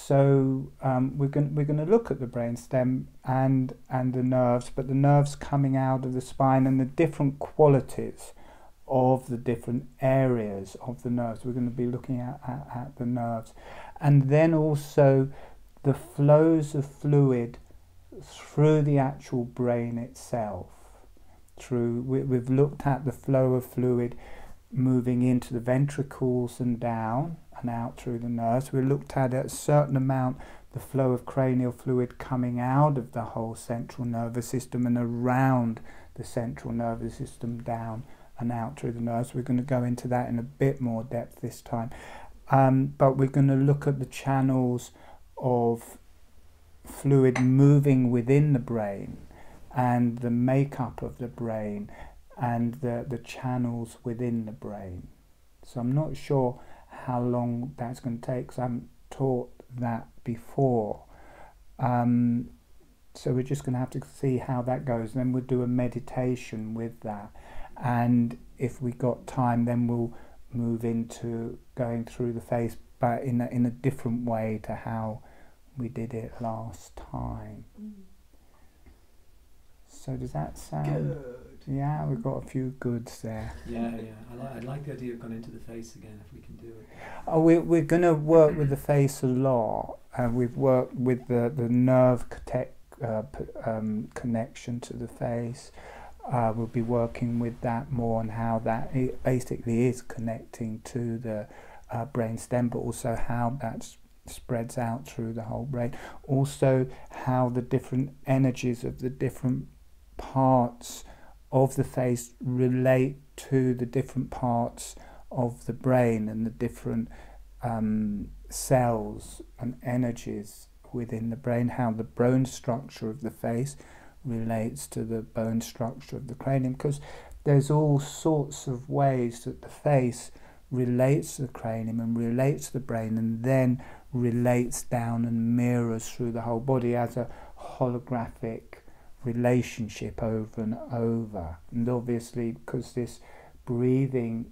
So we're going to look at the brainstem and the nerves, but the nerves coming out of the spine and the different qualities of the different areas of the nerves. We're going to be looking at the nerves, and then also the flows of fluid through the actual brain itself. We've looked at the flow of fluid moving into the ventricles and down and out through the nerves. We looked at a certain amount the flow of cranial fluid coming out of the whole central nervous system and around the central nervous system down and out through the nerves. We're going to go into that in a bit more depth this time, but we're going to look at the channels of fluid moving within the brain and the makeup of the brain and the channels within the brain. So I'm not sure how long that's going to take, because I haven't taught that before. So we're just going to have to see how that goes. Then we'll do a meditation with that, and if we got time then we'll move into going through the face, but in a different way to how we did it last time. So does that sound good? Yeah, we've got a few goods there. Yeah. I like the idea of going into the face again, if we can do it. Oh, we're going to work with the face a lot. We've worked with the nerve connection to the face. We'll be working with that more, and how that basically is connecting to the brain stem, but also how that spreads out through the whole brain. Also how the different energies of the different parts of the face relate to the different parts of the brain and the different cells and energies within the brain, how the bone structure of the face relates to the bone structure of the cranium, because there's all sorts of ways that the face relates to the cranium and relates to the brain, and then relates down and mirrors through the whole body as a holographic relationship over and over. And obviously, because this breathing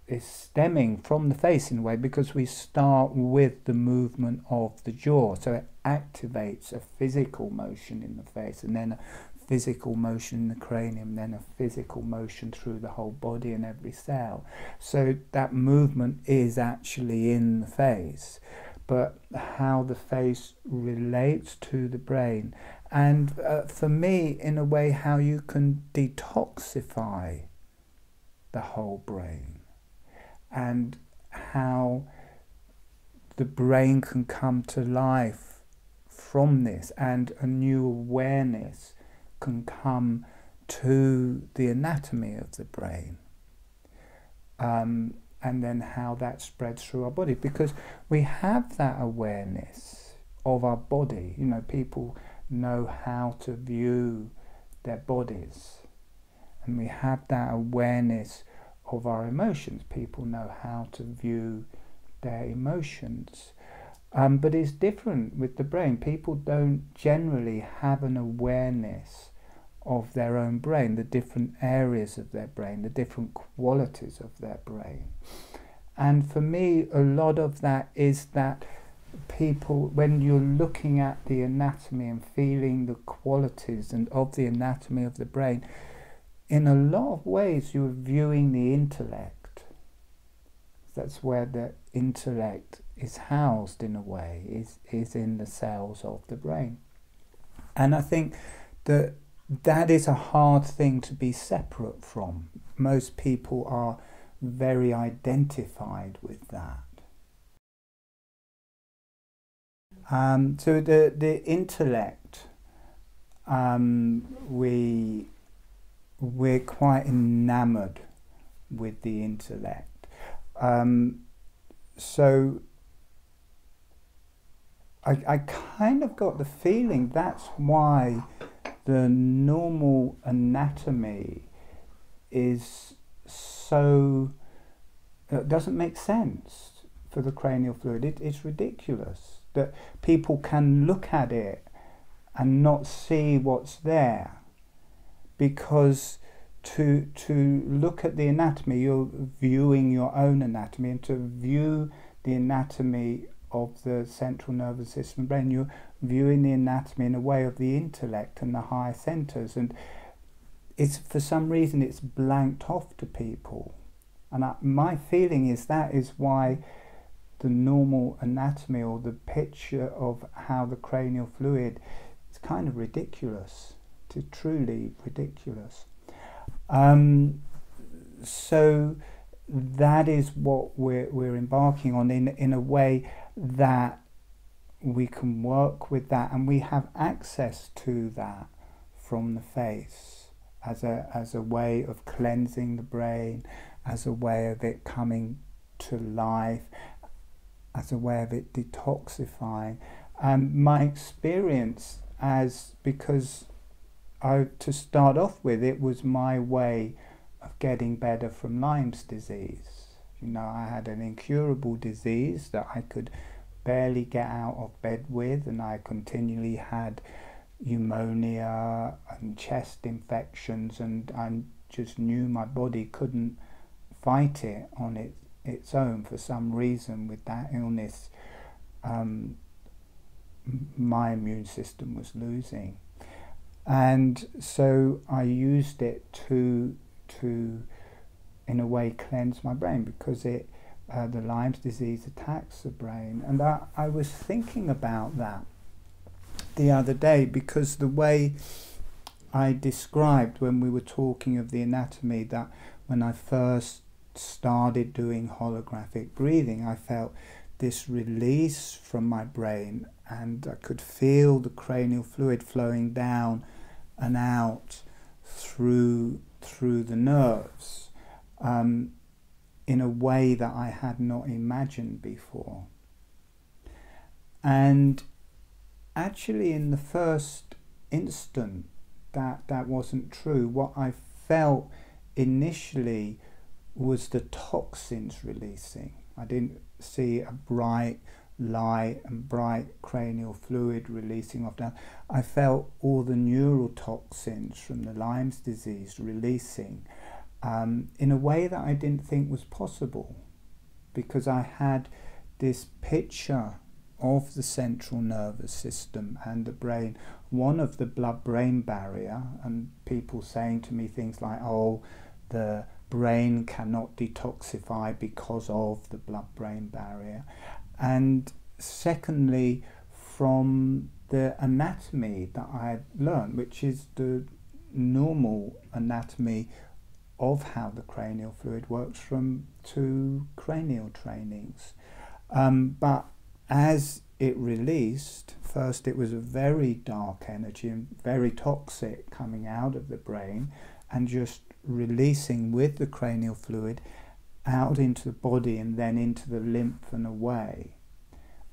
is stemming from the face in a way, because we start with the movement of the jaw, so it activates a physical motion in the face, and then a physical motion in the cranium, then a physical motion through the whole body and every cell. So that movement is actually in the face, but how the face relates to the brain, and for me, in a way, how you can detoxify the whole brain, and how the brain can come to life from this, and a new awareness can come to the anatomy of the brain, and then how that spreads through our body, because we have that awareness of our body. You know, people know how to view their bodies, and we have that awareness of our emotions. People know how to view their emotions, but it's different with the brain. People don't generally have an awareness of their own brain, the different areas of their brain, the different qualities of their brain. And for me, a lot of that is that people, when you're looking at the anatomy and feeling the qualities and of the anatomy of the brain, in a lot of ways you're viewing the intellect. That's where the intellect is housed, in a way, is in the cells of the brain. And I think that is a hard thing to be separate from. Most people are very identified with that. So the intellect, we're quite enamored with the intellect. So I kind of got the feeling that's why the normal anatomy is so, it doesn't make sense for the cranial fluid. It's ridiculous that people can look at it and not see what's there, because to look at the anatomy, you're viewing your own anatomy, and to view the anatomy of the central nervous system brain. You're viewing the anatomy in a way of the intellect and the higher centres, and it's, for some reason, it's blanked off to people. And my feeling is that is why the normal anatomy, or the picture of how the cranial fluid, is kind of ridiculous. It's truly ridiculous. So that is what we're embarking on, in a way that we can work with that, and we have access to that from the face as a way of cleansing the brain, as a way of it coming to life, as a way of it detoxifying. My experience, because to start off with, it was my way of getting better from Lyme's disease. You know, I had an incurable disease that I could barely get out of bed with, and I continually had pneumonia and chest infections, and I just knew my body couldn't fight it on its own for some reason. With that illness, my immune system was losing, and so I used it to in a way cleanse my brain, because the Lyme's disease attacks the brain. And I was thinking about that the other day, because the way I described when we were talking of the anatomy, that when I first started doing holographic breathing, I felt this release from my brain, and I could feel the cranial fluid flowing down and out through the nerves in a way that I had not imagined before. And actually, in the first instant, that wasn't true. What I felt initially was the toxins releasing. I didn't see a bright light and bright cranial fluid releasing off down. I felt all the neurotoxins from the Lyme's disease releasing in a way that I didn't think was possible, because I had this picture of the central nervous system and the brain, one of the blood-brain barrier, and people saying to me things like, oh, the brain cannot detoxify because of the blood-brain barrier. And secondly, from the anatomy that I had learned, which is the normal anatomy of how the cranial fluid works from 2 cranial trainings. But as it released, first it was a very dark energy and very toxic coming out of the brain, and just releasing with the cranial fluid out into the body and then into the lymph and away.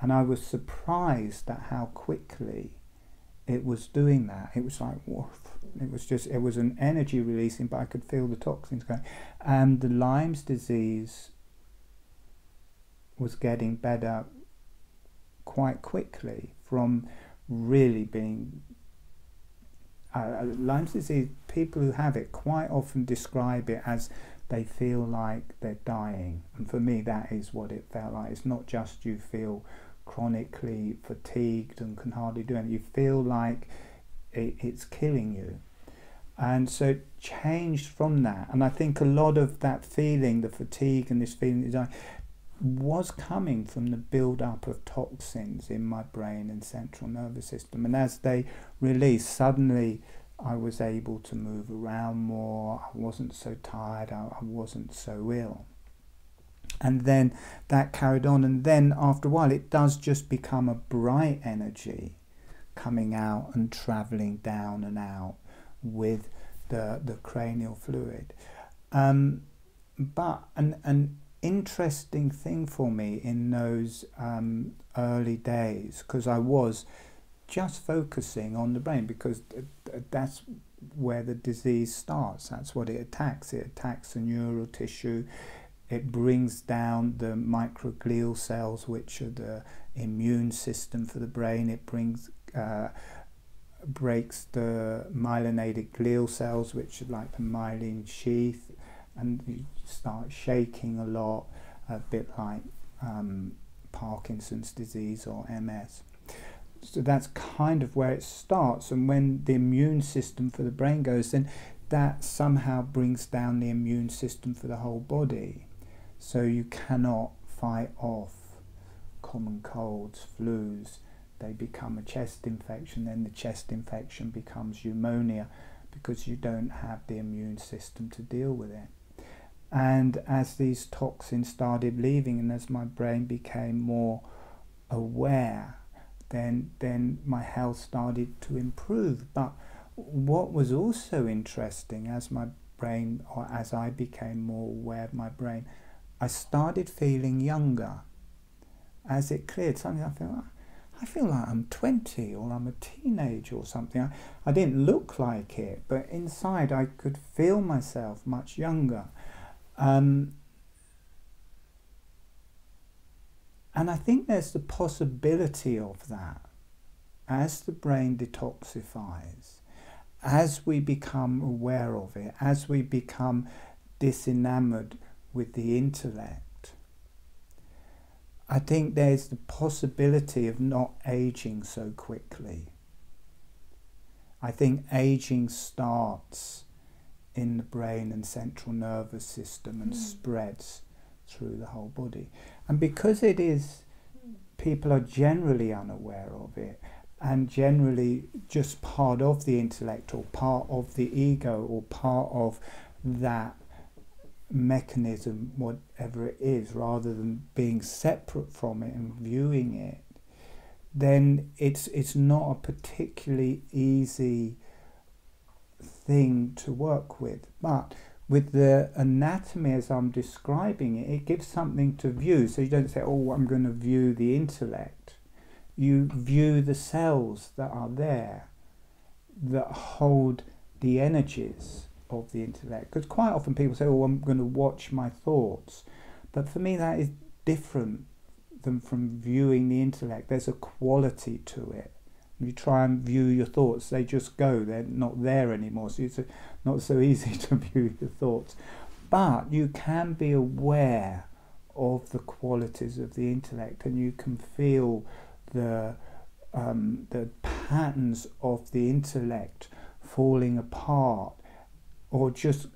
And I was surprised at how quickly it was doing that. It was like, woof. It was an energy releasing, but I could feel the toxins going. And the Lyme's disease was getting better quite quickly from really being... Lyme's disease, people who have it quite often describe it as they feel like they're dying. And for me, that is what it felt like. It's not just you feel chronically fatigued and can hardly do anything. You feel like it's killing you. And so it changed from that. And I think a lot of that feeling, the fatigue and this feeling that was coming from the build-up of toxins in my brain and central nervous system. And as they released, suddenly I was able to move around more. I wasn't so tired. I wasn't so ill. And then that carried on. And then after a while, it does just become a bright energy coming out and travelling down and out with the cranial fluid. But an interesting thing for me in those early days, because I was just focusing on the brain, because that's where the disease starts. That's what it attacks. It attacks the neural tissue. It brings down the microglial cells, which are the immune system for the brain. It breaks the myelinated glial cells, which are like the myelin sheath, and you start shaking a lot, a bit like Parkinson's disease or MS. So that's kind of where it starts, and when the immune system for the brain goes, then that somehow brings down the immune system for the whole body. So you cannot fight off common colds, flus. They become a chest infection, then the chest infection becomes pneumonia because you don't have the immune system to deal with it. And as these toxins started leaving and as my brain became more aware, then my health started to improve. But what was also interesting, as my brain, or as I became more aware of my brain, I started feeling younger. As it cleared, suddenly I feel like I'm 20 or I'm a teenager or something. I didn't look like it, but inside I could feel myself much younger. And I think there's the possibility of that. As the brain detoxifies, as we become aware of it, as we become disenamored with the intellect, I think there's the possibility of not aging so quickly. I think aging starts in the brain and central nervous system and spreads through the whole body. And because it is, people are generally unaware of it and generally just part of the intellect or part of the ego or part of that mechanism, whatever it is, rather than being separate from it and viewing it, then it's not a particularly easy thing to work with. But with the anatomy as I'm describing it, it gives something to view. So you don't say, oh, I'm going to view the intellect. You view the cells that are there that hold the energies of the intellect. Because quite often people say, oh, I'm going to watch my thoughts. But for me that is different than from viewing the intellect. There's a quality to it. When you try and view your thoughts, they just go, they're not there anymore, so it's not so easy to view your thoughts. But you can be aware of the qualities of the intellect, and you can feel the patterns of the intellect falling apart or just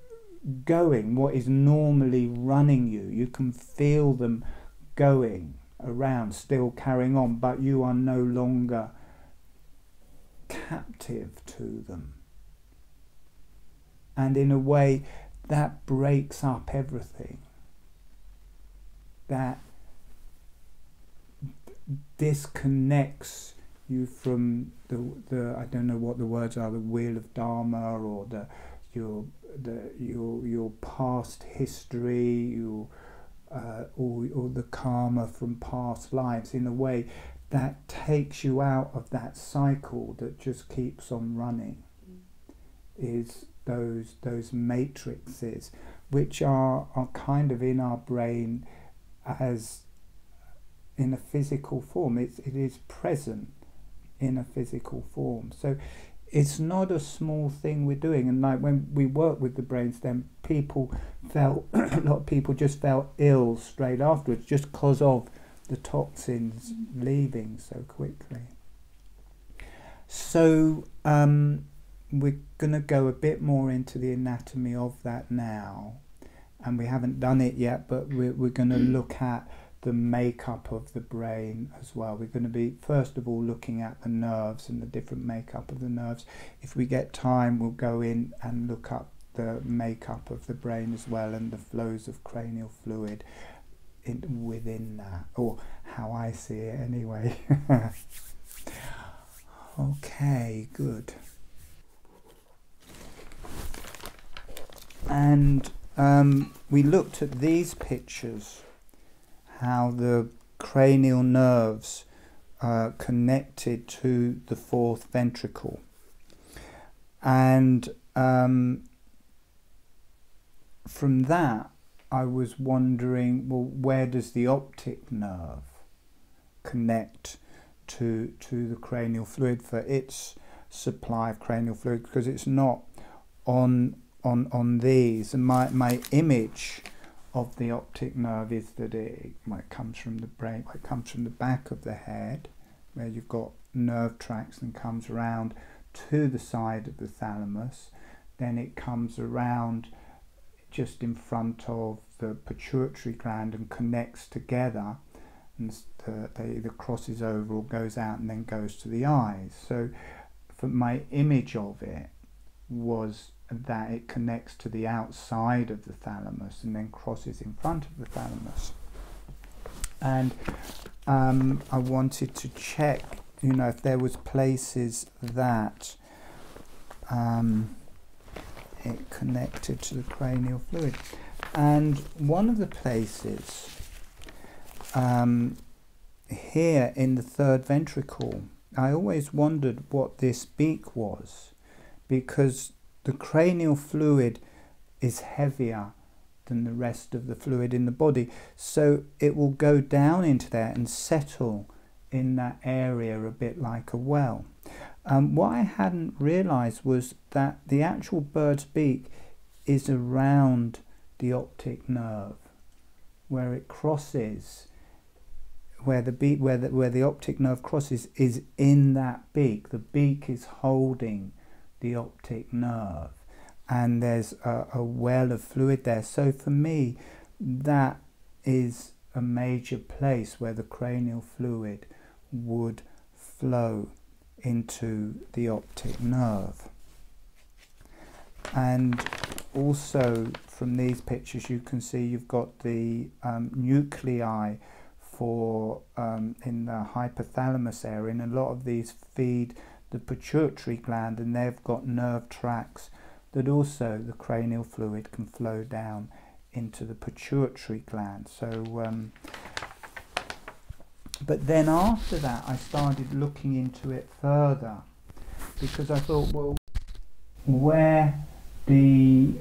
going, what is normally running you. You can feel them going around, still carrying on, but you are no longer captive to them. And in a way that breaks up everything. That disconnects you from the I don't know what the words are, the wheel of Dharma, or your past history, or the karma from past lives, in a way that takes you out of that cycle that just keeps on running. Is those matrices which are kind of in our brain as in a physical form. It is present in a physical form. So it's not a small thing we're doing. And like when we work with the brainstem, people felt a lot of people just felt ill straight afterwards, just because of the toxins leaving so quickly. So we're going to go a bit more into the anatomy of that now, and we haven't done it yet, but we're going to look at the makeup of the brain as well. We're going to be first of all looking at the nerves and the different makeup of the nerves. If we get time, we'll go in and look up the makeup of the brain as well, and the flows of cranial fluid within that, or how I see it anyway. Okay, good. And we looked at these pictures, how the cranial nerves are connected to the fourth ventricle. And from that, I was wondering, well, where does the optic nerve connect to the cranial fluid for its supply of cranial fluid? Because it's not on these. And my image of the optic nerve is that it comes from the brain, it comes from the back of the head, where you've got nerve tracts, and comes around to the side of the thalamus. Then it comes around just in front of the pituitary gland and connects together, and they either crosses over or goes out and then goes to the eyes. So for my image of it was that it connects to the outside of the thalamus and then crosses in front of the thalamus. And I wanted to check, you know, if there was places that it connected to the cranial fluid. And one of the places here in the third ventricle, I always wondered what this beak was, because the cranial fluid is heavier than the rest of the fluid in the body, so it will go down into there and settle in that area a bit like a well. What I hadn't realized was that the actual bird's beak is around the optic nerve, where it crosses, where the optic nerve crosses is in that beak. The beak is holding the optic nerve, and there's a well of fluid there. So for me, that is a major place where the cranial fluid would flow into the optic nerve. And also from these pictures you can see you've got the nuclei for in the hypothalamus area, and a lot of these feed the pituitary gland, and they've got nerve tracts that also the cranial fluid can flow down into the pituitary gland. So but then after that I started looking into it further, because I thought, well, where the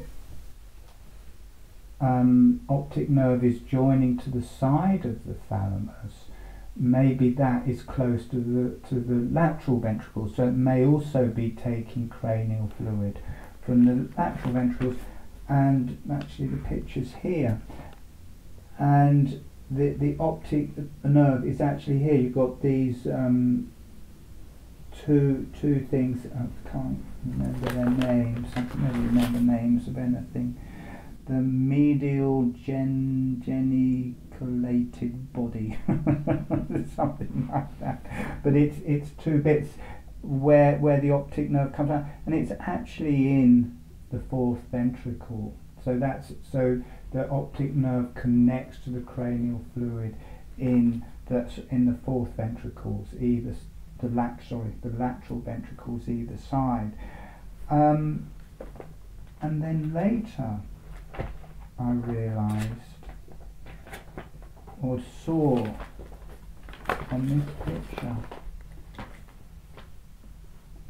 optic nerve is joining to the side of the thalamus, maybe that is close to the lateral ventricle, so it may also be taking cranial fluid from the lateral ventricles. And actually the pictures here, and the optic nerve is actually here. You've got these two things, I can't remember their names, I can never remember names of anything. The medial geniculated body, something like that. But it's two bits where the optic nerve comes out, and it's actually in the fourth ventricle. So the optic nerve connects to the cranial fluid in the fourth ventricles, the lateral ventricles either side. And then later I realised, or saw on this picture,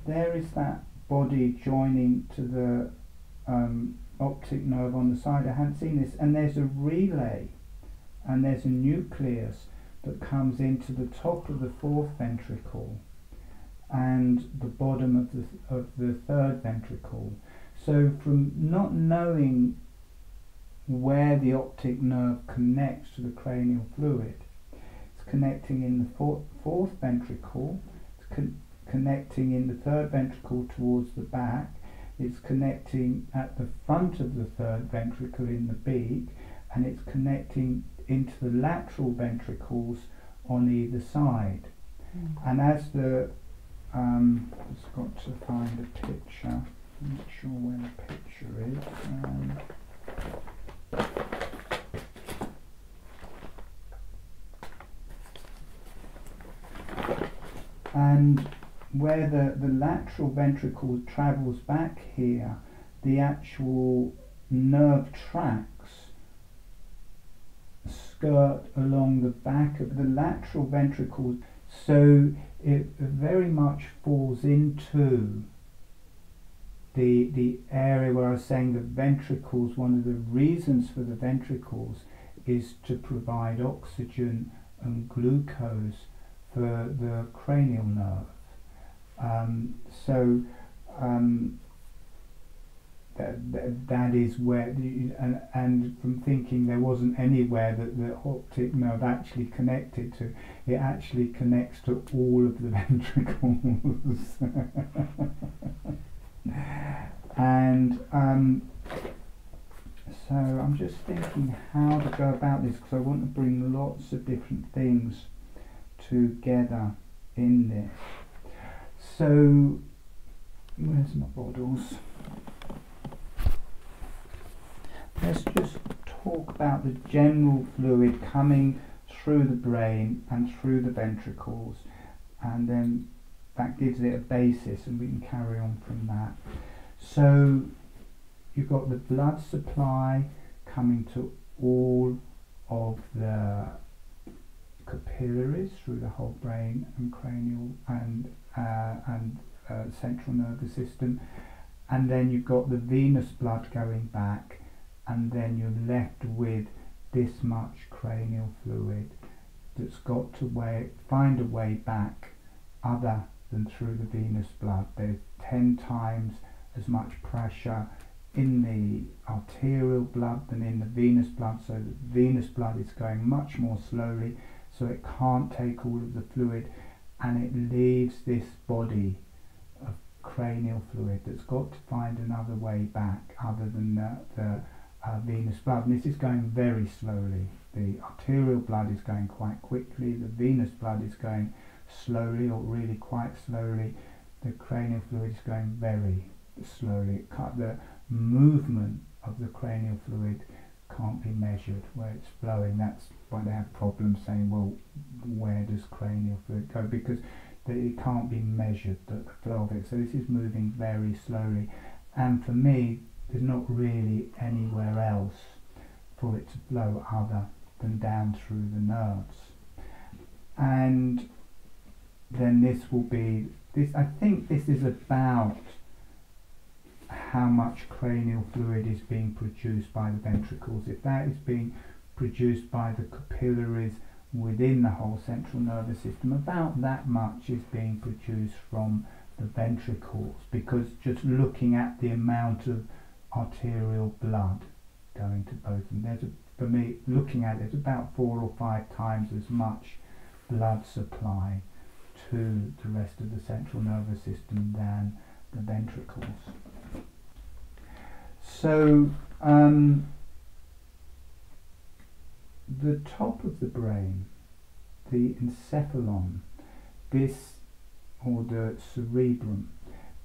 there is that body joining to the optic nerve on the side. I hadn't seen this, and there's a relay and there's a nucleus that comes into the top of the fourth ventricle and the bottom of the third ventricle. So from not knowing where the optic nerve connects to the cranial fluid, it's connecting in the fourth ventricle, it's connecting in the third ventricle towards the back, it's connecting at the front of the third ventricle in the beak, and it's connecting into the lateral ventricles on either side. And as the just got to find a picture, I'm not sure where the picture is. And where the lateral ventricle travels back here, the actual nerve tracks skirt along the back of the lateral ventricle, so it very much falls into the area where I was saying the ventricles, one of the reasons for the ventricles is to provide oxygen and glucose for the cranial nerve. that is where, and from thinking there wasn't anywhere that the optic nerve actually connected to, it actually connects to all of the ventricles. And so I'm just thinking how to go about this, because I want to bring lots of different things together in this. So where's my bottles? Let's just talk about the general fluid coming through the brain and through the ventricles, and then that gives it a basis and we can carry on from that. So you've got the blood supply coming to all of the capillaries through the whole brain and cranial and central nervous system, and then you've got the venous blood going back, and then you're left with this much cranial fluid that's got to find a way back other than through the venous blood. There's 10 times as much pressure in the arterial blood than in the venous blood, so the venous blood is going much more slowly, so it can't take all of the fluid, and it leaves this body of cranial fluid that's got to find another way back other than the venous blood. And this is going very slowly. The arterial blood is going quite quickly, the venous blood is going slowly or really quite slowly, the cranial fluid is going very slowly. The movement of the cranial fluid can't be measured where it's flowing. That's why they have problems saying, well, where does cranial fluid go? Because it can't be measured, the flow of it. So this is moving very slowly, and for me there's not really anywhere else for it to flow other than down through the nerves. And then this will be this. I think this is about how much cranial fluid is being produced by the ventricles. If that is being produced by the capillaries within the whole central nervous system, about that much is being produced from the ventricles, because just looking at the amount of arterial blood going to both of them, for me, looking at it, it's about 4 or 5 times as much blood supply to the rest of the central nervous system than the ventricles. So the top of the brain, the encephalon, or the cerebrum,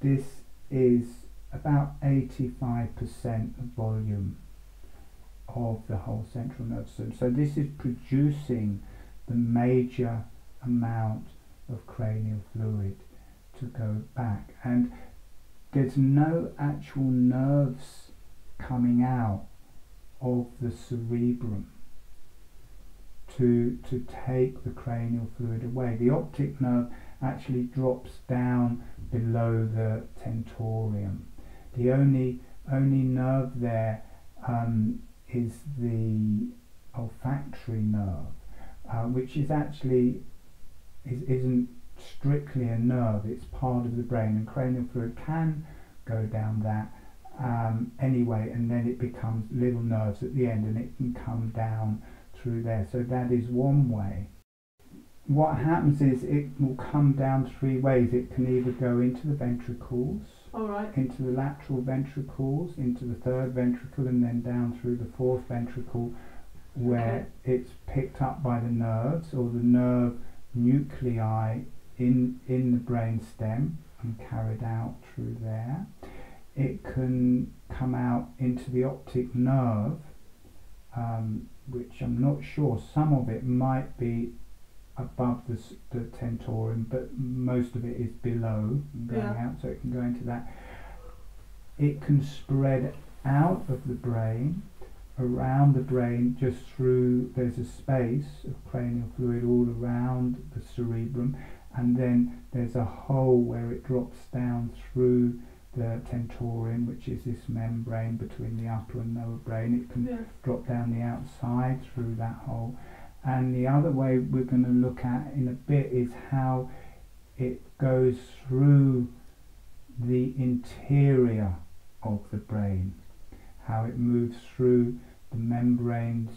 this is about 85% of volume of the whole central nervous system. So this is producing the major amount of cranial fluid to go back, and there's no actual nerves coming out of the cerebrum to take the cranial fluid away. The optic nerve actually drops down below the tentorium. The only nerve there is the olfactory nerve, which is actually isn't strictly a nerve, it's part of the brain, and cranial fluid can go down that anyway, and then it becomes little nerves at the end, and it can come down through there. So that is one way. What happens is it will come down 3 ways. It can either go into the ventricles, into the lateral ventricles, into the 3rd ventricle, and then down through the 4th ventricle, where it's picked up by the nerves or the nerve nuclei in the brain stem and carried out through there. It can come out into the optic nerve, which I'm not sure, some of it might be above the tentorium, but most of it is below and going out, so it can go into that. It can spread out of the brain, around the brain, just through, there's a space of cranial fluid all around the cerebrum, and then there's a hole where it drops down through the tentorium, which is this membrane between the upper and lower brain. It can drop down the outside through that hole. And the other way we're going to look at in a bit is how it goes through the interior of the brain, how it moves through the membranes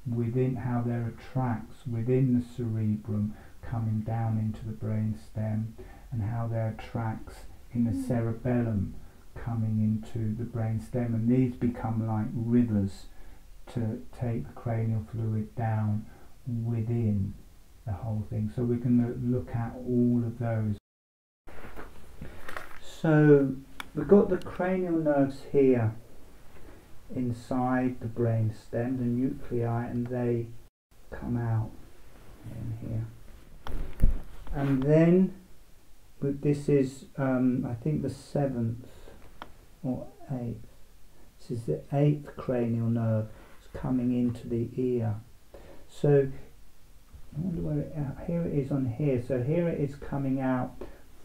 within, how there are tracks within the cerebrum coming down into the brain stem, and how there are tracks in the cerebellum coming into the brain stem, and these become like rivers to take the cranial fluid down within the whole thing. So we're going to look at all of those. So we've got the cranial nerves here inside the brain stem, the nuclei, and they come out in here. And then this is I think the 7th or 8th. This is the 8th cranial nerve. It's coming into the ear. So I wonder where it, here it is on here. So here it is coming out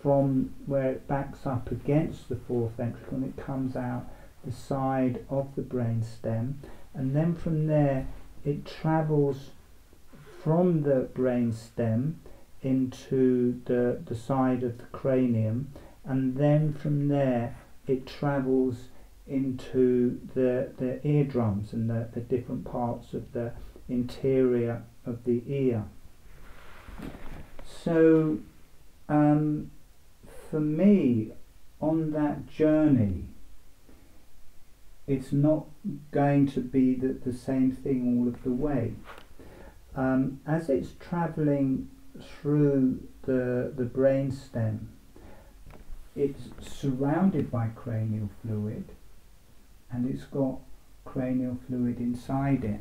from where it backs up against the fourth ventricle, and it comes out the side of the brain stem, and then from there it travels from the brain stem into the side of the cranium, and then from there it travels into the eardrums and the different parts of the interior of the ear. So for me, on that journey, it's not going to be the same thing all of the way. As it's travelling through the brain stem, it's surrounded by cranial fluid, and it's got cranial fluid inside it.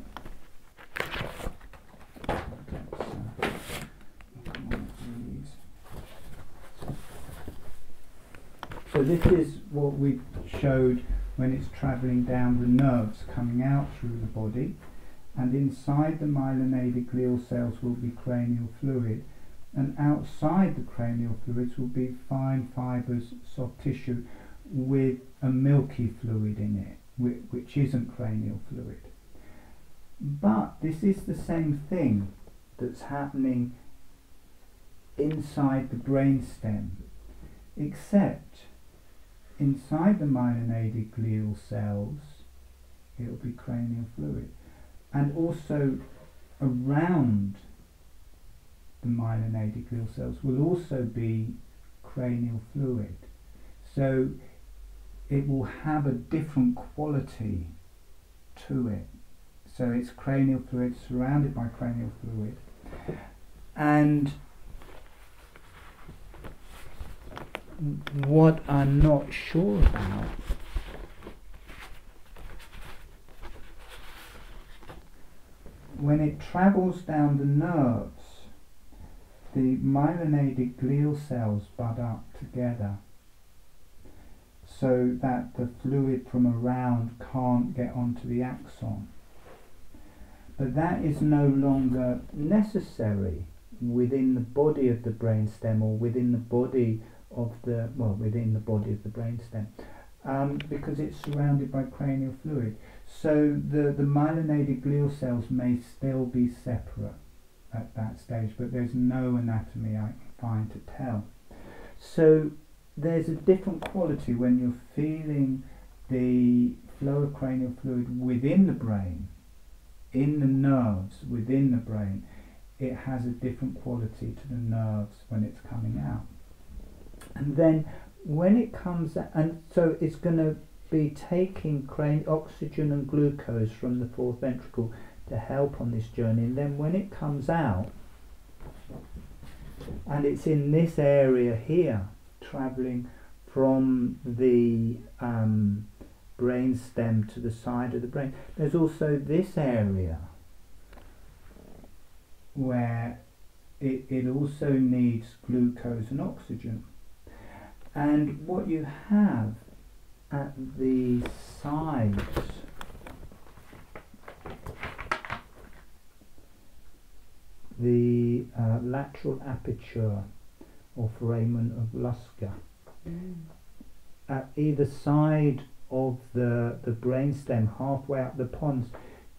So this is what we showed when it's travelling down the nerves coming out through the body, and inside the myelinated glial cells will be cranial fluid, and outside the cranial fluids will be fine fibres, soft tissue with a milky fluid in it, which isn't cranial fluid. But this is the same thing that's happening inside the brain stem, except inside the myelinated glial cells it will be cranial fluid, and also around the myelinated glial cells will also be cranial fluid. So it will have a different quality to it. So it's cranial fluid surrounded by cranial fluid. And what I'm not sure about when it travels down the nerves, the myelinated glial cells bud up together so that the fluid from around can't get onto the axon. But that is no longer necessary within the body of the brainstem, or within the body of the, well, within the body of the brainstem, because it's surrounded by cranial fluid. So the myelinated glial cells may still be separate at that stage, but there's no anatomy I can find to tell. So there's a different quality when you're feeling the flow of cranial fluid within the brain, in the nerves within the brain. It has a different quality to the nerves when it's coming out. And then when it comes out, and so it's going to be taking oxygen and glucose from the fourth ventricle to help on this journey, and then when it comes out, and it's in this area here, travelling from the brain stem to the side of the brain, there's also this area where it also needs glucose and oxygen. And what you have at the sides the lateral aperture or foramen of Luschka. At either side of the brainstem, halfway up the pons,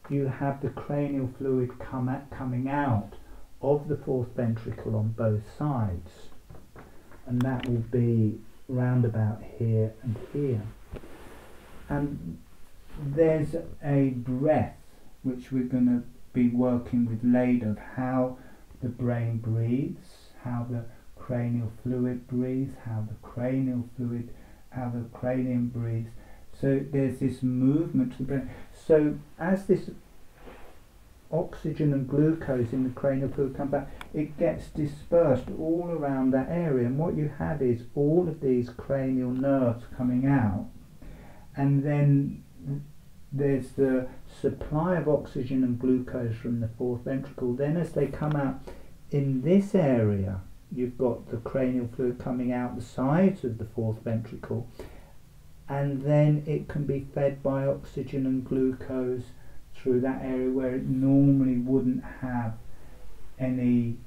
you have the cranial fluid coming out of the fourth ventricle on both sides, and that will be round about here and here. And there's a breath which we're going to be working with later, of how the brain breathes, how the cranial fluid breathes, how the cranial fluid, how the cranium breathes. So there's this movement to the brain. So as this oxygen and glucose in the cranial fluid come back, it gets dispersed all around that area, and what you have is all of these cranial nerves coming out, and then there's the supply of oxygen and glucose from the fourth ventricle. Then as they come out in this area, you've got the cranial fluid coming out the sides of the fourth ventricle, and then it can be fed by oxygen and glucose through that area where it normally wouldn't have any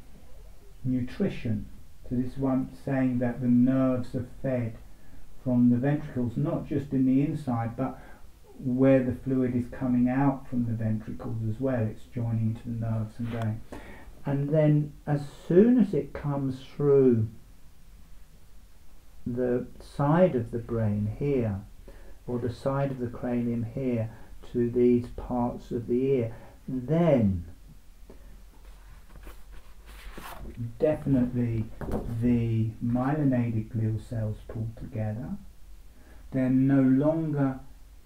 nutrition. So this is why I'm saying that the nerves are fed from the ventricles, not just in the inside, but where the fluid is coming out from the ventricles as well. It's joining to the nerves and going. And then as soon as it comes through the side of the brain here, or the side of the cranium here, to these parts of the ear, then definitely the myelinated glial cells pull together. They're no longer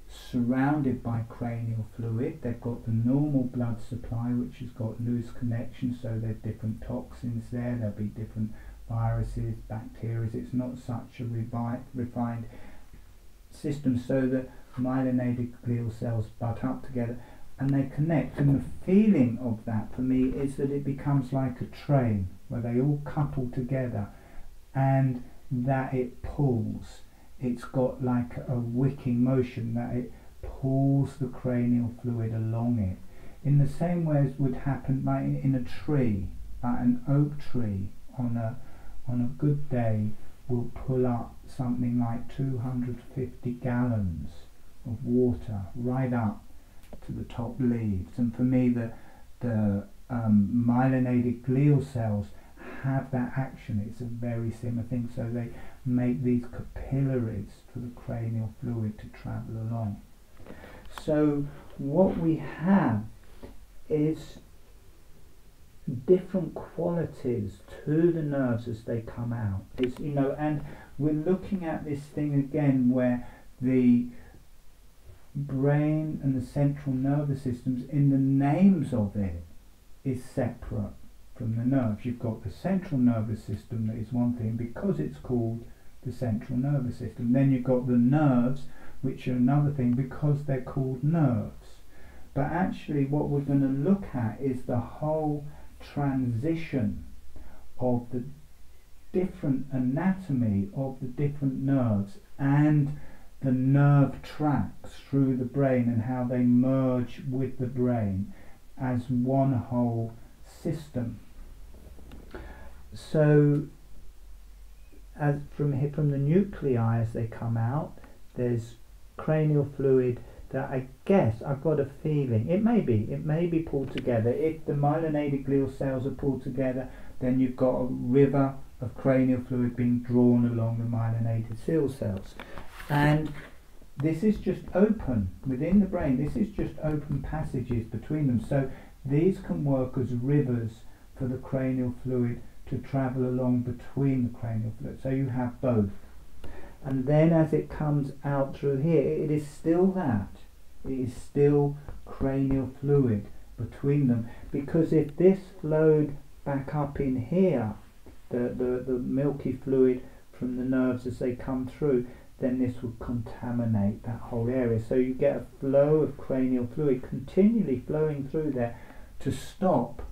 surrounded by cranial fluid. They've got the normal blood supply, which has got loose connections, so there's different toxins there, there'll be different viruses, bacteria. It's not such a refined system, so the myelinated glial cells butt up together and they connect, and the feeling of that for me is that it becomes like a train where they all couple together and that it pulls. It's got like a wicking motion, that it pulls the cranial fluid along it, in the same way as would happen like in a tree, like an oak tree on a good day will pull up something like 250 gallons of water right up to the top leaves. And for me, the myelinated glial cells have that action. It's a very similar thing, so they make these capillaries for the cranial fluid to travel along. So what we have is different qualities to the nerves as they come out. It's, you know, and we're looking at this thing again where the brain and the central nervous systems, in the names of it, is separate from the nerves. You've got the central nervous system, that is one thing because it's called the central nervous system. Then you've got the nerves, which are another thing because they're called nerves. But actually what we're going to look at is the whole transition of the different anatomy of the different nerves and the nerve tracks through the brain and how they merge with the brain as one whole system. So as from the nuclei as they come out, there's cranial fluid that I guess, I've got a feeling, it may be pulled together. If the myelinated glial cells are pulled together, then you've got a river of cranial fluid being drawn along the myelinated cells. And this is just open within the brain. This is just open passages between them. So these can work as rivers for the cranial fluid to travel along between the cranial fluid. So you have both. And then as it comes out through here, it is still that. It is still cranial fluid between them. Because if this flowed back up in here, the milky fluid from the nerves as they come through, then this would contaminate that whole area. So you get a flow of cranial fluid continually flowing through there to stop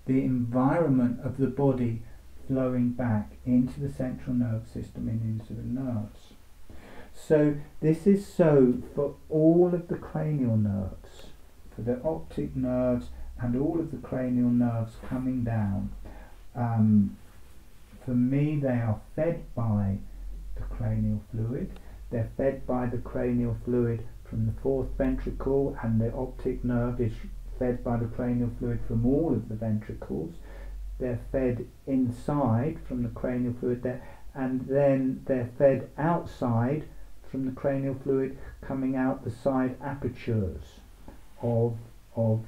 the environment of the body flowing back into the central nervous system and into the nerves. So this is so for all of the cranial nerves, for the optic nerves and all of the cranial nerves coming down. For me, they are fed by the cranial fluid. They're fed by the cranial fluid from the fourth ventricle, and the optic nerve is fed by the cranial fluid from all of the ventricles. They're fed inside from the cranial fluid there, and then they're fed outside from the cranial fluid coming out the side apertures of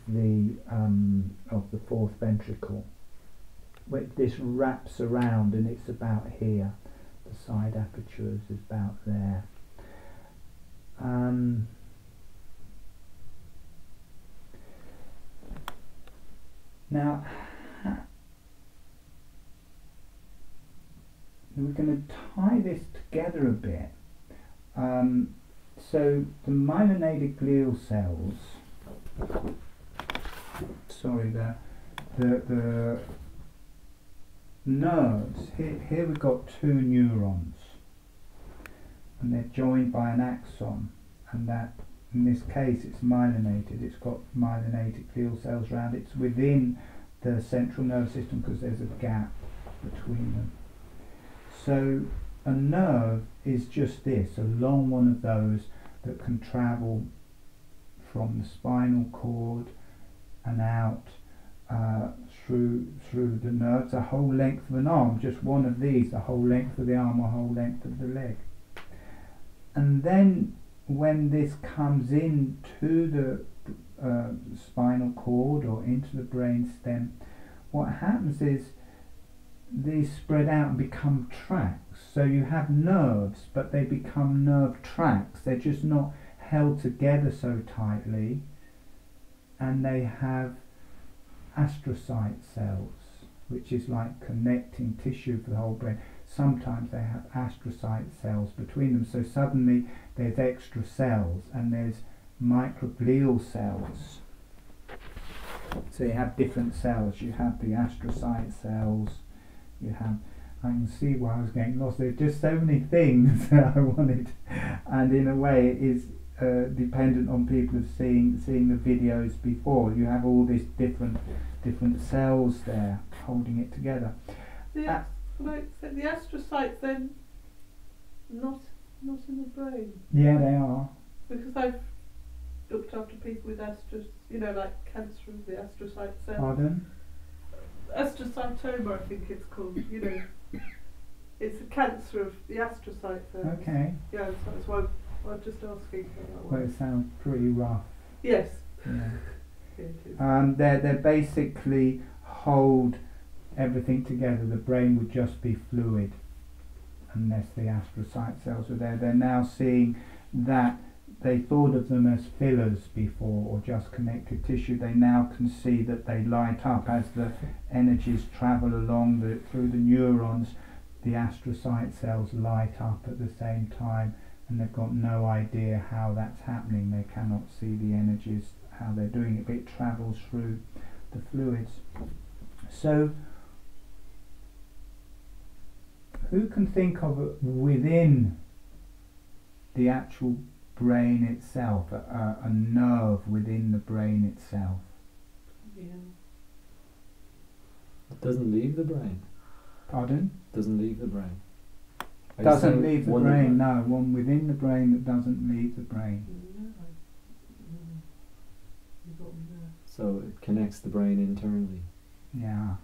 the fourth ventricle. This wraps around and it's about here. The side apertures is about there. Now we're going to tie this together a bit. So the myelinated glial cells, sorry, the nerves, here we've got two neurons and they're joined by an axon, and that in this case it's myelinated, it's got myelinated glial cells around, it's within the central nervous system because there's a gap between them. So a nerve is just this, a long one of those that can travel from the spinal cord and out through the nerves, the whole length of an arm, just one of these, the whole length of the arm or whole length of the leg. And then when this comes into the spinal cord or into the brain stem, what happens is these spread out and become tracts. So you have nerves, but they become nerve tracts. They're just not held together so tightly, and they have astrocyte cells, which is like connecting tissue for the whole brain. Sometimes they have astrocyte cells between them, so suddenly there's extra cells and there's microglial cells. So you have different cells. You have the astrocyte cells, you have, I can see why I was getting lost. There's just so many things that I wanted, and in a way it is dependent on people have seeing the videos before. You have all these different cells there holding it together. The astrocytes then not in the brain. Yeah, they are. Because I've looked after people with like cancer of the astrocyte cells. Pardon? Astrocytoma, I think it's called. It's a cancer of the astrocyte cells. Okay. Yeah, so that's why I'm just asking. Well, it sounds pretty rough. Yes. Yeah. Yeah, it is. They basically hold everything together. The brain would just be fluid unless the astrocyte cells were there. They're now seeing that they thought of them as fillers before, or just connective tissue. They now can see that they light up as the energies travel along through the neurons. The astrocyte cells light up at the same time, and they've got no idea how that's happening. They cannot see the energies, how they're doing it, but it travels through the fluids. So who can think of it within the actual brain itself, a nerve within the brain itself? Yeah. It doesn't leave the brain. Pardon? Doesn't leave the brain. Doesn't leave the brain, no. One within the brain that doesn't leave the brain. So it connects the brain internally. Yeah.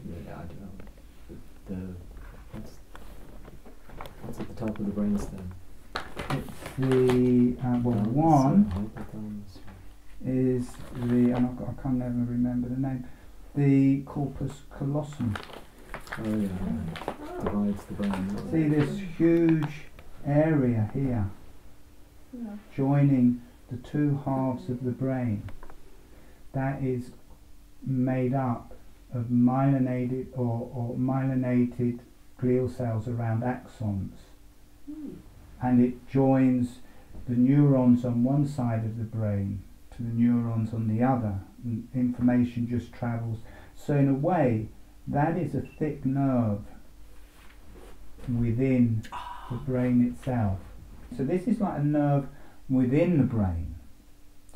Yeah, I don't know. What's at the top of the brainstem? It's the one is the I can't never remember the name. The corpus callosum. Oh yeah, divides the brain. See this huge area here, joining the two halves of the brain. That is made up of myelinated or myelinated glial cells around axons, and it joins the neurons on one side of the brain to the neurons on the other, and information just travels. So in a way, that is a thick nerve within the brain itself. So this is like a nerve within the brain.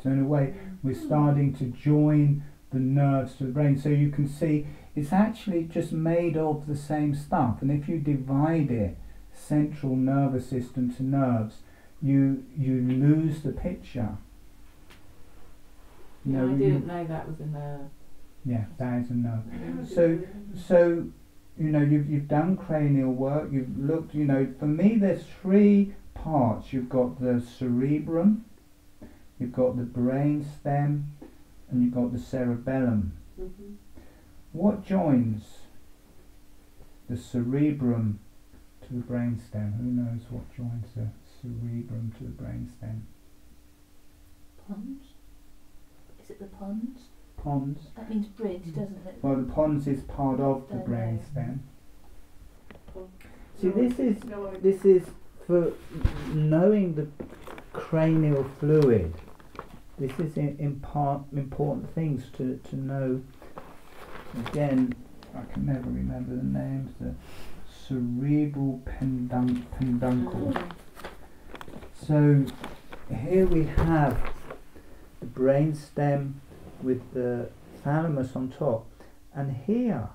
So in a way, we're starting to join the nerves to the brain. So you can see it's actually just made of the same stuff. And if you divide it, central nervous system to nerves, you lose the picture. I didn't know that was a nerve. Yeah, that is a nerve. So you know, you've done cranial work, you've looked, you know, for me there's three parts. You've got the cerebrum, you've got the brain stem, and you've got the cerebellum. Mm-hmm. What joins the cerebrum to the brain stem? Who knows what joins the cerebrum to the brain stem? Pons? Is it the pons? Pons. That means bridge, doesn't it? Well, the pons is part of the Don't brain know. stem. Well, See, no, I- this is for knowing the cranial fluid. This is important things to know. Again, I can never remember the names. The cerebral peduncle. So here we have the brain stem with the thalamus on top, and here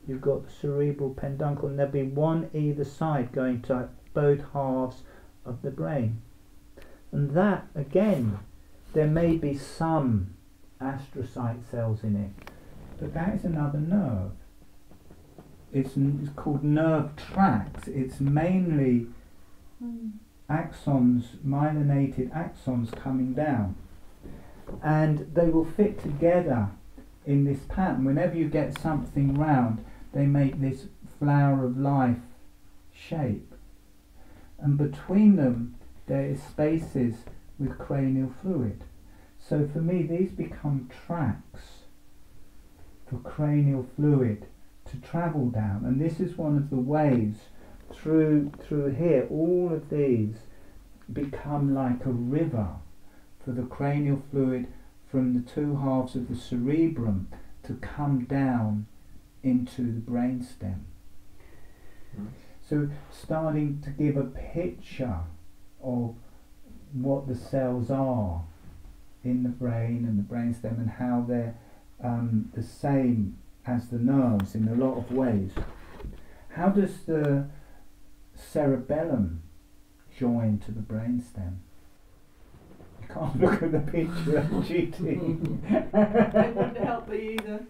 you've got the cerebral peduncle, and there'll be one either side going to both halves of the brain. And that, again, there may be some astrocyte cells in it, but that is another nerve. It's called nerve tracts. It's mainly axons, myelinated axons coming down, and they will fit together in this pattern. Whenever you get something round, they make this flower of life shape, and between them there is spaces with cranial fluid. So for me these become tracks for cranial fluid to travel down, and this is one of the ways through here. All of these become like a river for the cranial fluid from the two halves of the cerebrum to come down into the brainstem. So starting to give a picture of what the cells are in the brain and the brainstem, and how they're the same as the nerves in a lot of ways. How does the cerebellum join to the brainstem? You can't look at the picture, I'm cheating. It wouldn't help me either.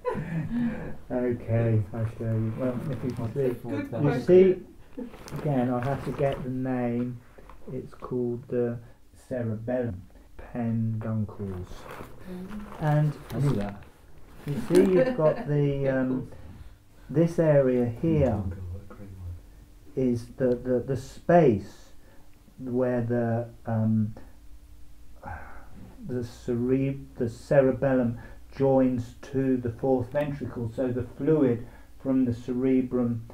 Okay, I'll show you. Well, if you can see. Good You question. see, again, I have to get the name. It's called the cerebellum peduncles. And I see that. you see, you've got the this area here is the space where the cerebellum joins to the fourth ventricle, so the fluid from the cerebellum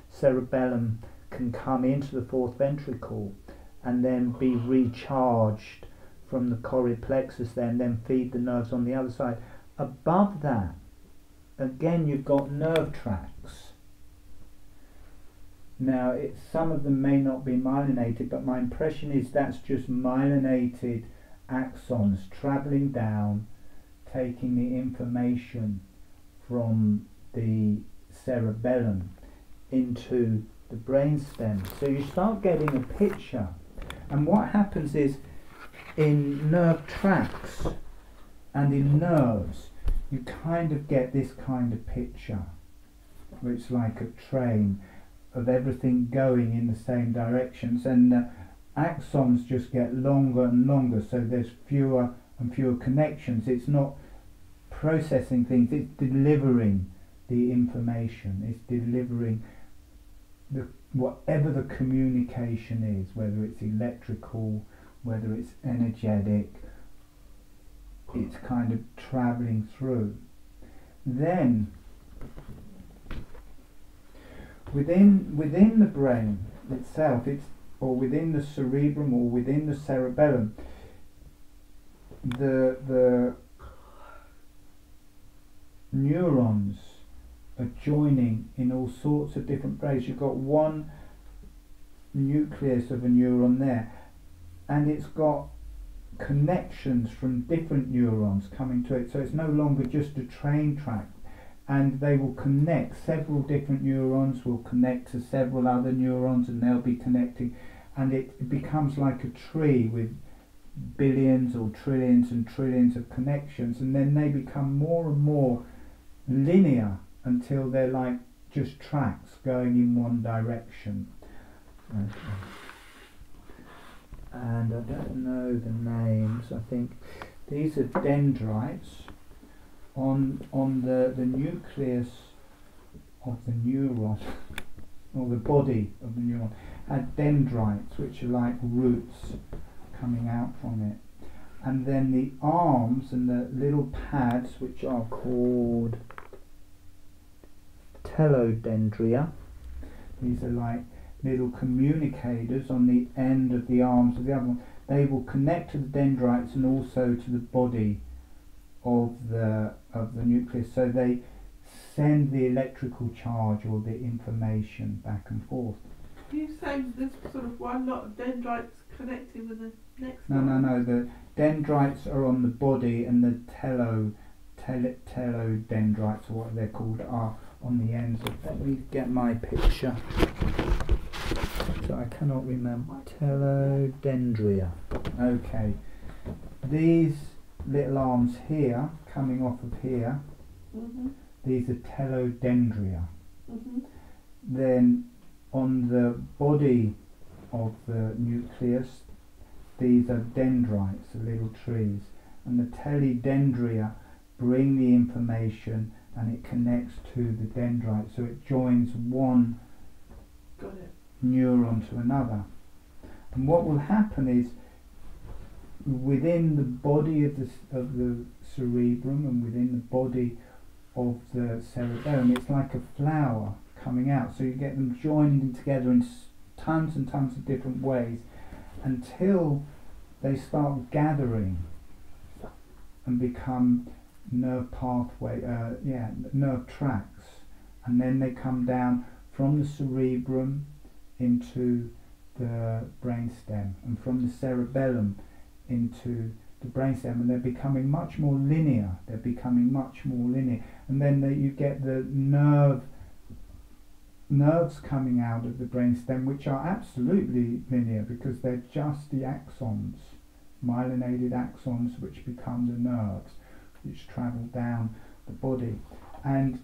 can come into the fourth ventricle and then be recharged from the choroid plexus there, and then feed the nerves on the other side. Above that, again, you've got nerve tracts. Now, some of them may not be myelinated, but my impression is that's just myelinated axons travelling down, taking the information from the cerebellum into the brainstem. So you start getting a picture, and what happens is in nerve tracts and in nerves you kind of get this kind of picture, where it's like a train of everything going in the same directions, and the axons just get longer and longer, so there's fewer and fewer connections. It's not processing things, it's delivering the information, it's delivering whatever the communication is, whether it's electrical, whether it's energetic, it's kind of travelling through. Then within the brain itself, or within the cerebrum or within the cerebellum, the neurons are joining in all sorts of different ways. You've got one nucleus of a neuron there, and it's got connections from different neurons coming to it, so it's no longer just a train track, and they will connect. Several different neurons will connect to several other neurons, and they'll be connecting, and it becomes like a tree with billions or trillions and trillions of connections, and then they become more and more linear until they're like just tracks going in one direction. Okay. And I don't know the names. I think these are dendrites on the nucleus of the neuron, or the body of the neuron, had dendrites, which are like roots coming out from it. And then the arms and the little pads, which are called telodendria. These are like little communicators on the end of the arms of the other one. They will connect to the dendrites and also to the body of the nucleus. So they send the electrical charge or the information back and forth. Do you say there's sort of one lot of dendrites connecting with the next No, one? no, no. The dendrites are on the body, and the telodendrites, or what they're called, are on the ends. Let me get my picture. So I cannot remember. Telodendria. Okay. These little arms here, coming off of here, these are telodendria. Then on the body of the nucleus, these are dendrites, the little trees, and the telodendria bring the information and it connects to the dendrite, so it joins one neuron to another. And what will happen is, within the body of the cerebrum and within the body of the cerebellum, it's like a flower coming out, so you get them joining together in tons and tons of different ways until they start gathering and become nerve pathway, nerve tracks, and then they come down from the cerebrum into the brainstem, and from the cerebellum into the brainstem, and they're becoming much more linear. And then you get the nerves coming out of the brainstem, which are absolutely linear because they're just the axons, myelinated axons, which become the nerves, which travel down the body. And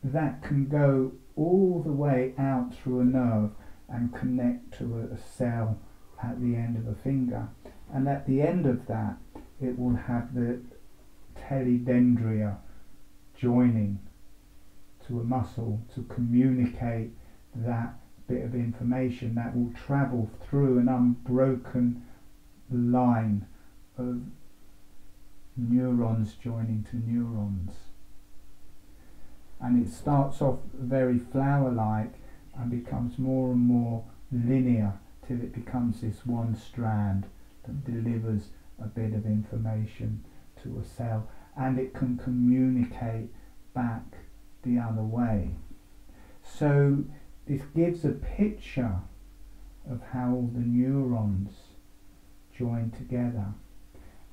that can go all the way out through a nerve and connect to a cell at the end of a finger. And at the end of that, it will have the telodendria joining to a muscle to communicate that bit of information that will travel through an unbroken line of neurons joining to neurons. And it starts off very flower-like and becomes more and more linear till it becomes this one strand that delivers a bit of information to a cell, and it can communicate back the other way. So this gives a picture of how all the neurons join together,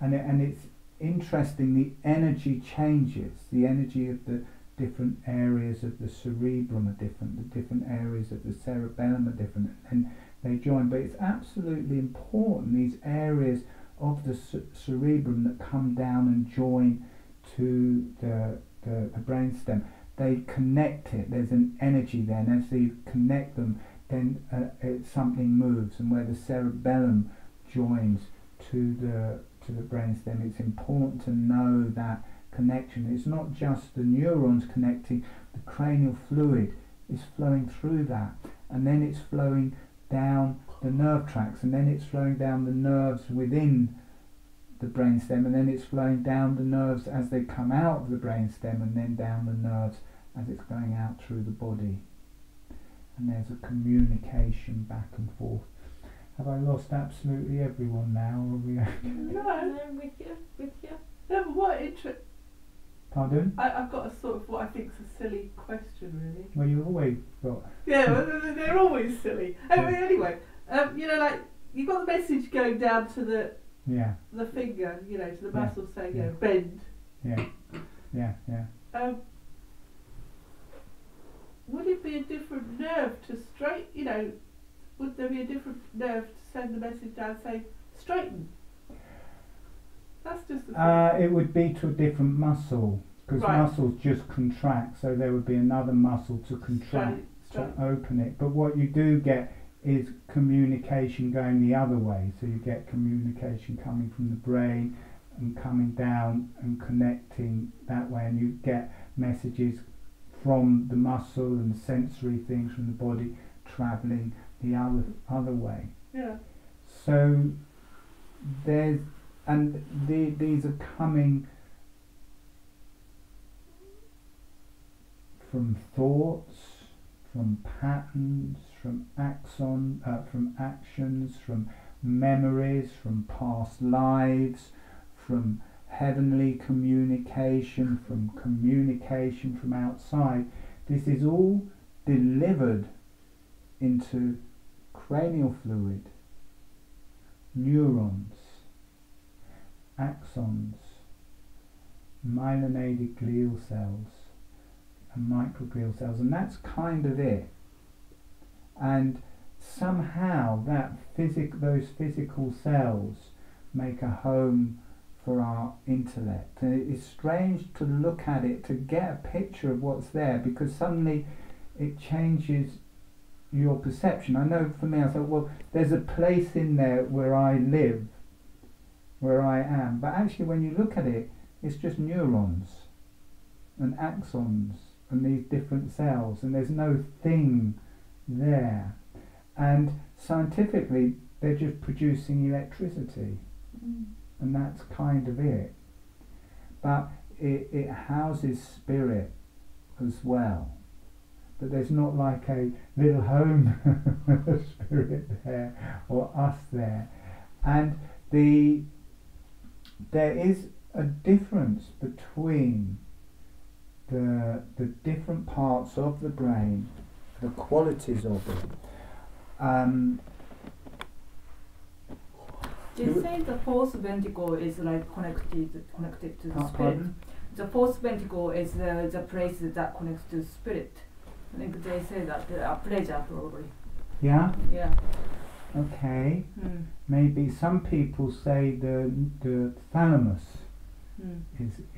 and it's interesting, the energy changes. The energy of the different areas of the cerebrum are different, the different areas of the cerebellum are different, and they join. But it's absolutely important, these areas of the cerebrum that come down and join to the brainstem, they connect it. There's an energy there, and as you connect them, then something moves. And where the cerebellum joins to the brainstem, it's important to know that connection. It's not just the neurons connecting, the cranial fluid is flowing through that, and then it's flowing down the nerve tracts, and then it's flowing down the nerves within the brainstem, and then it's flowing down the nerves as they come out of the brainstem, and then down the nerves as it's going out through the body. And there's a communication back and forth. Have I lost absolutely everyone now, or are we okay? No, with you. No, but what interesting. Pardon? I've got a sort of what I think is a silly question, really. Well, you've always got... Yeah, well, they're always silly. Anyway, like, you've got the message going down to the finger, to the muscle saying, bend. Yeah. Would it be a different nerve to straighten, would there be a different nerve to send the message down, say, straighten? That's just a it would be to a different muscle. because muscles just contract, so there would be another muscle to contract to open it. But what you do get is communication going the other way, so you get communication coming from the brain and coming down and connecting that way, and you get messages from the muscle and sensory things from the body travelling the other way. Yeah. So there's, and these are coming from thoughts, from patterns, from from actions, from memories, from past lives, from heavenly communication, from communication from outside. This is all delivered into cranial fluid, neurons, axons, myelinated glial cells and microglial cells, and that's kind of it. And somehow those physical cells make a home for our intellect, and it is strange to look at it, to get a picture of what's there, because suddenly it changes your perception. I know for me, I thought, well, there's a place in there where I live, where I am, but actually when you look at it, it's just neurons and axons and these different cells, and there's no thing there. And scientifically, they're just producing electricity, and that's kind of it. But it houses spirit as well. But there's not like a little home spirit there or us there. And there is a difference between the different parts of the brain, the qualities of it. Do you think the fourth ventricle is like connected to the spirit? Pardon? The fourth ventricle is the place that connects to spirit. I think they say that pleasure probably. Yeah? Yeah. Okay. Maybe some people say the thalamus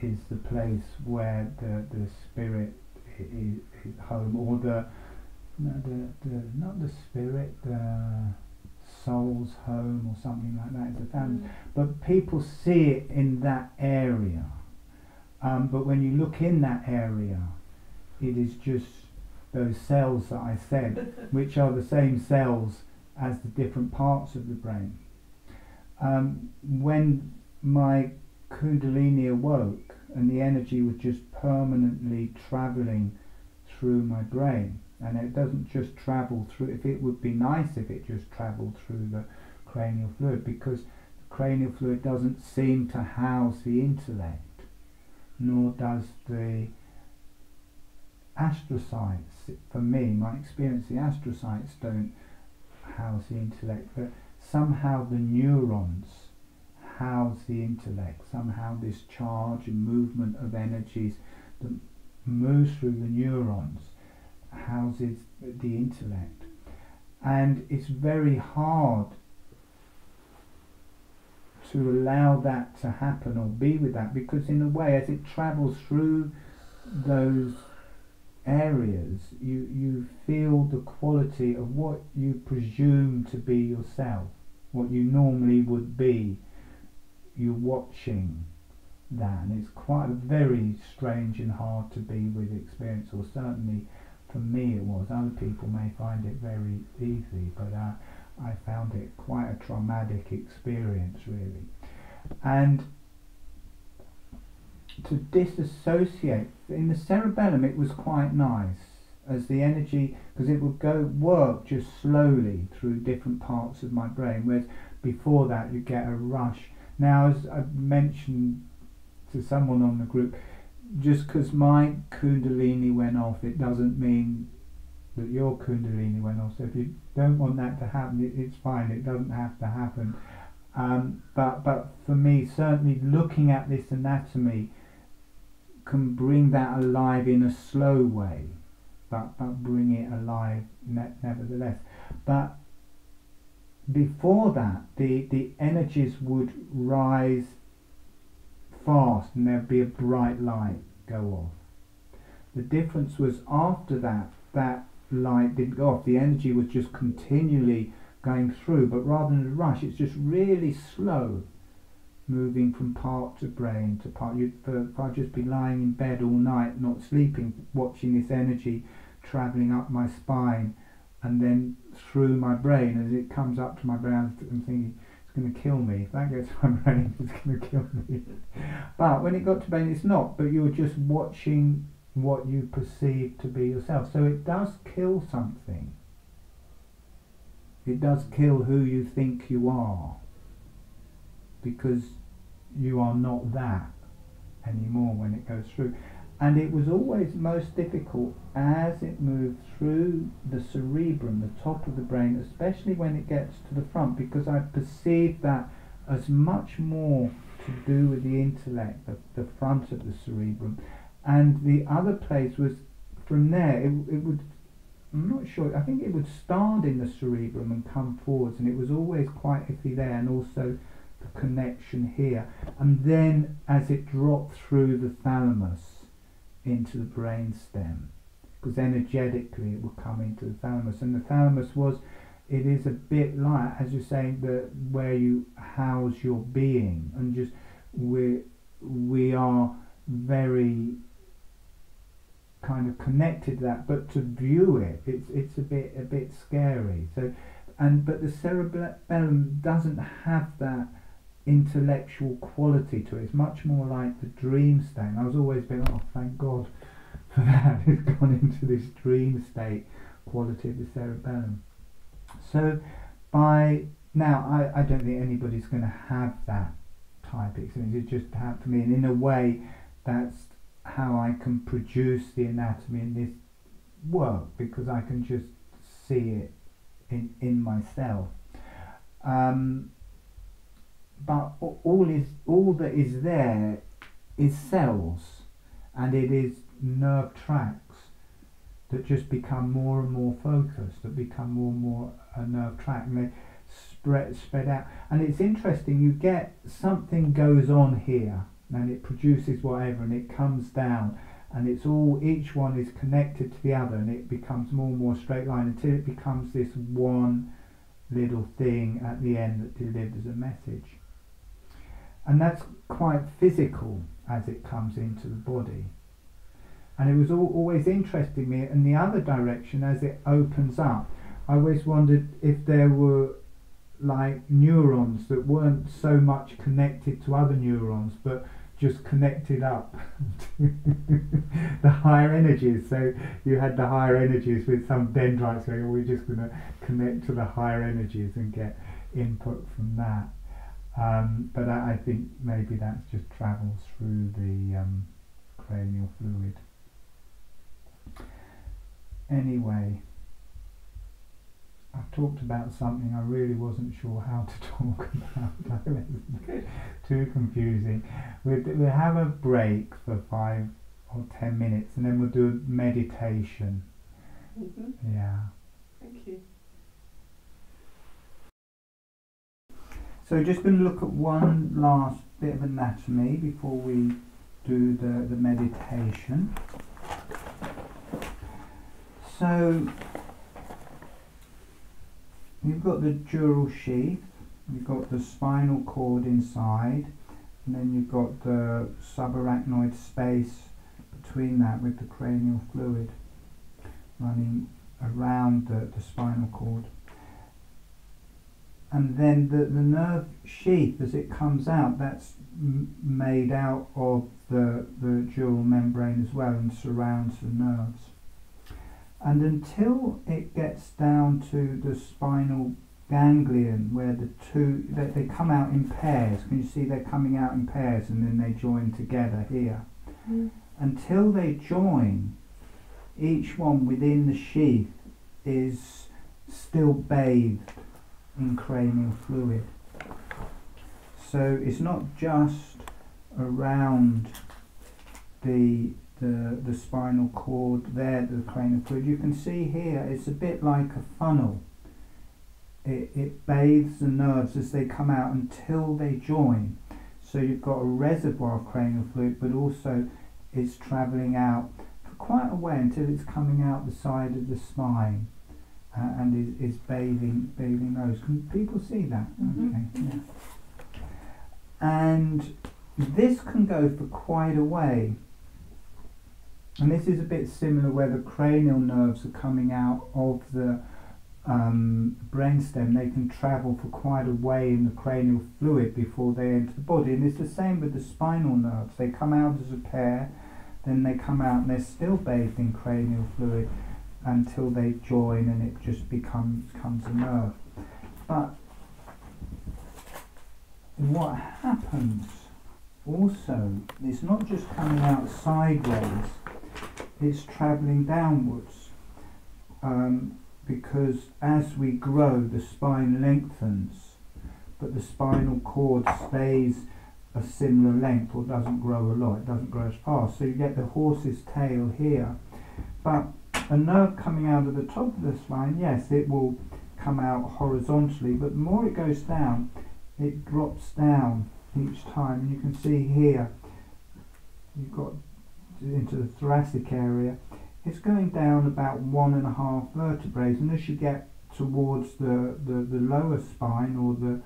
is the place where the spirit is home, or not the spirit, the soul's home or something like that is the thalamus. But people see it in that area. But when you look in that area, it is just those cells that I said, which are the same cells as the different parts of the brain. When my Kundalini awoke and the energy was just permanently travelling through my brain, and it doesn't just travel through, if it would be nice if it just travelled through the cranial fluid, because the cranial fluid doesn't seem to house the intellect, nor does the astrocytes. For me, my experience, the astrocytes don't house the intellect, but somehow the neurons house the intellect. Somehow this charge and movement of energies that moves through the neurons houses the intellect. And it's very hard to allow that to happen or be with that, because in a way, as it travels through those areas, you feel the quality of what you presume to be yourself, what you normally would be. You're watching that, and it's quite a very strange and hard to be with experience, or certainly for me it was. Other people may find it very easy, but I found it quite a traumatic experience, really. And to disassociate, in the cerebellum it was quite nice, as the energy, because it would work just slowly through different parts of my brain, whereas before that you get a rush. Now, as I mentioned to someone on the group, just because my Kundalini went off, it doesn't mean that your Kundalini went off. So if you don't want that to happen, it's fine, it doesn't have to happen. But for me, certainly looking at this anatomy can bring that alive in a slow way, but bring it alive nevertheless. But before that, the energies would rise fast, and there'd be a bright light go off. The difference was after that, that light didn't go off. The energy was just continually going through, but rather than a rush, it's just really slow, moving from part to brain to part. If I'd just be lying in bed all night, not sleeping, watching this energy travelling up my spine and then through my brain, as it comes up to my brain, I'm thinking, it's going to kill me. If that gets to my brain, it's going to kill me. But when it got to brain, it's not, but you're just watching what you perceive to be yourself. So it does kill something. It does kill who you think you are, because you are not that anymore when it goes through. And it was always most difficult as it moved through the cerebrum, the top of the brain, especially when it gets to the front, because I perceived that as much more to do with the intellect, the front of the cerebrum. And the other place was from there, it would, I'm not sure, I think it would start in the cerebrum and come forwards, and it was always quite iffy there, and also the connection here. And then as it dropped through the thalamus into the brain stem, because energetically it would come into the thalamus, and the thalamus it is a bit like, as you're saying, where you house your being, and just we are very kind of connected to that, but to view it's a bit scary. So, but the cerebellum doesn't have that intellectual quality to it. It's much more like the dream state. And I was always being, oh, thank God for that. It's gone into this dream state quality of the cerebellum. So by now, I don't think anybody's going to have that type of experience. It just happened to me, and in a way, that's how I can produce the anatomy in this work, because I can just see it in myself. But all that is there is cells, and it is nerve tracts that just become more and more focused, that become more and more a nerve tract, and they spread out. And it's interesting, you get something goes on here, and it produces whatever, and it comes down, and it's all, each one is connected to the other, and it becomes more and more straight line until it becomes this one little thing at the end that delivers a message. And that's quite physical as it comes into the body. And it was always interesting me in the other direction as it opens up. I always wondered if there were like neurons that weren't so much connected to other neurons, but just connected up to the higher energies. So you had the higher energies with some dendrites going, oh, we're just going to connect to the higher energies and get input from that. But I think maybe that just travels through the cranial fluid. Anyway, I've talked about something I really wasn't sure how to talk about. Too confusing. We'll have a break for 5 or 10 minutes, and then we'll do a meditation. Mm-hmm. Yeah. Thank you. So just going to look at one last bit of anatomy before we do the meditation. So you've got the dural sheath, you've got the spinal cord inside, and then you've got the subarachnoid space between that with the cranial fluid running around the spinal cord. And then the nerve sheath, as it comes out, that's made out of the dural membrane as well, and surrounds the nerves. And until it gets down to the spinal ganglion, where the two, they come out in pairs. Can you see they're coming out in pairs, and then they join together here? Mm. Until they join, each one within the sheath is still bathed in cranial fluid. So it's not just around the spinal cord there, the cranial fluid. You can see here it's a bit like a funnel. It bathes the nerves as they come out until they join. So you've got a reservoir of cranial fluid, but also it's travelling out for quite a way until it's coming out the side of the spine and is bathing those. Can people see that? Okay. Yeah. And this can go for quite a way. And this is a bit similar where the cranial nerves are coming out of the brainstem. They can travel for quite a way in the cranial fluid before they enter the body. And it's the same with the spinal nerves. They come out as a pair, then they come out and they're still bathed in cranial fluid until they join and it just becomes a nerve. But what happens also, it's not just coming out sideways, it's travelling downwards, because as we grow the spine lengthens but the spinal cord stays a similar length or doesn't grow a lot, it doesn't grow as fast, so you get the horse's tail here. But a nerve coming out of the top of the spine, yes, it will come out horizontally, but the more it goes down, it drops down each time. And you can see here, you've got into the thoracic area, it's going down about 1.5 vertebrae, and as you get towards the lower spine or the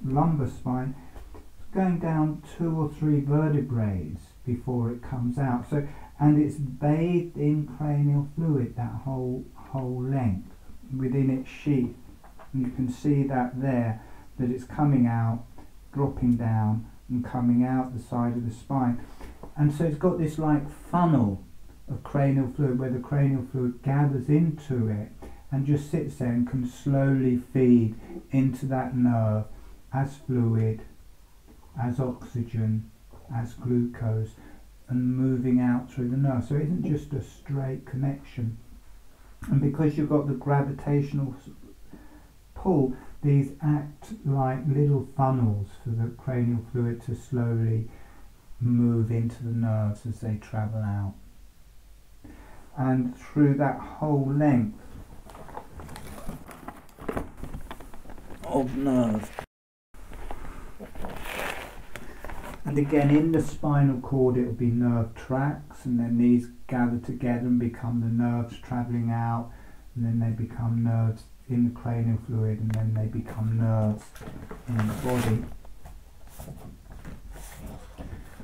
lumbar spine, it's going down 2 or 3 vertebrae before it comes out. So, and it's bathed in cranial fluid that whole length within its sheath. And you can see that there, that it's coming out, dropping down and coming out the side of the spine. And so it's got this like funnel of cranial fluid where the cranial fluid gathers into it and just sits there and can slowly feed into that nerve as fluid, as oxygen, as glucose, and moving out through the nerve. So it isn't just a straight connection. And because you've got the gravitational pull, these act like little funnels for the cranial fluid to slowly move into the nerves as they travel out. And through that whole length of nerve. And again, in the spinal cord it will be nerve tracts, and then these gather together and become the nerves travelling out, and then they become nerves in the cranial fluid, and then they become nerves in the body.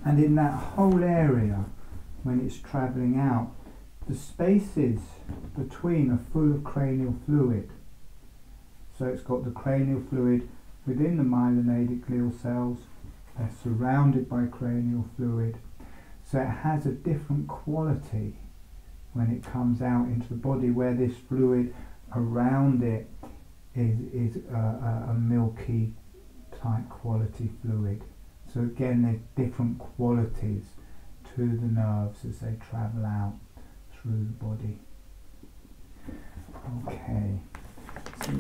And in that whole area, when it's travelling out, the spaces between are full of cranial fluid. So it's got the cranial fluid within the myelinated glial cells, they're surrounded by cranial fluid. So it has a different quality when it comes out into the body, where this fluid around it is a milky type quality fluid. So again, there's different qualities to the nerves as they travel out through the body. Okay, so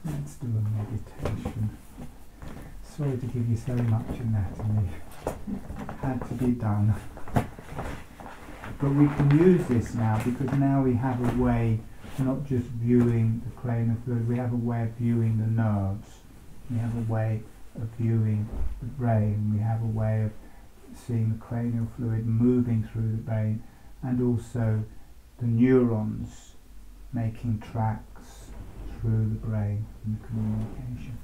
let's do a meditation. Sorry to give you so much anatomy, had to be done. But we can use this now, because now we have a way, not just viewing the cranial fluid, we have a way of viewing the nerves, we have a way of viewing the brain, we have a way of seeing the cranial fluid moving through the brain, and also the neurons making tracks through the brain in the communication.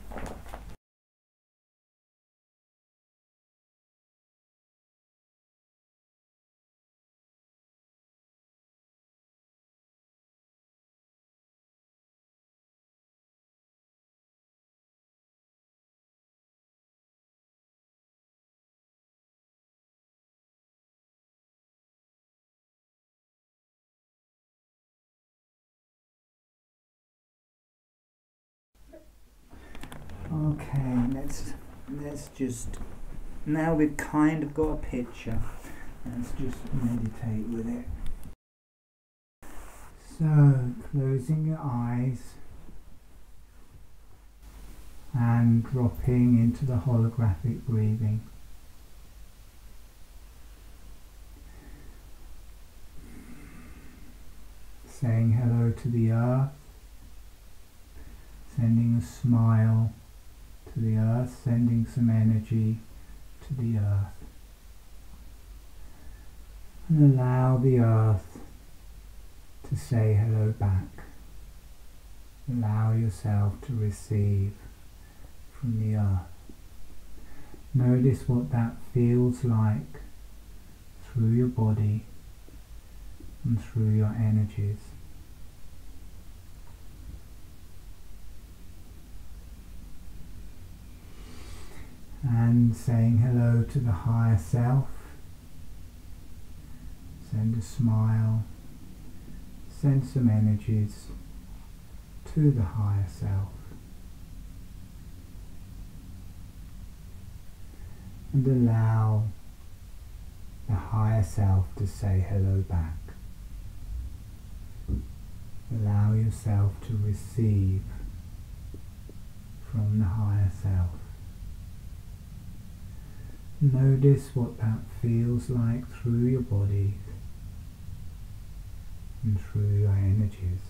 Okay, let's just, now we've kind of got a picture, let's just meditate with it. So, closing your eyes and dropping into the holographic breathing. Saying hello to the earth, sending a smile to the earth, sending some energy to the earth. And allow the earth to say hello back. Allow yourself to receive from the earth. Notice what that feels like through your body and through your energies. And saying hello to the higher self. Send a smile, send some energies to the higher self. And allow the higher self to say hello back. Allow yourself to receive from the higher self. Notice what that feels like through your body and through your energies.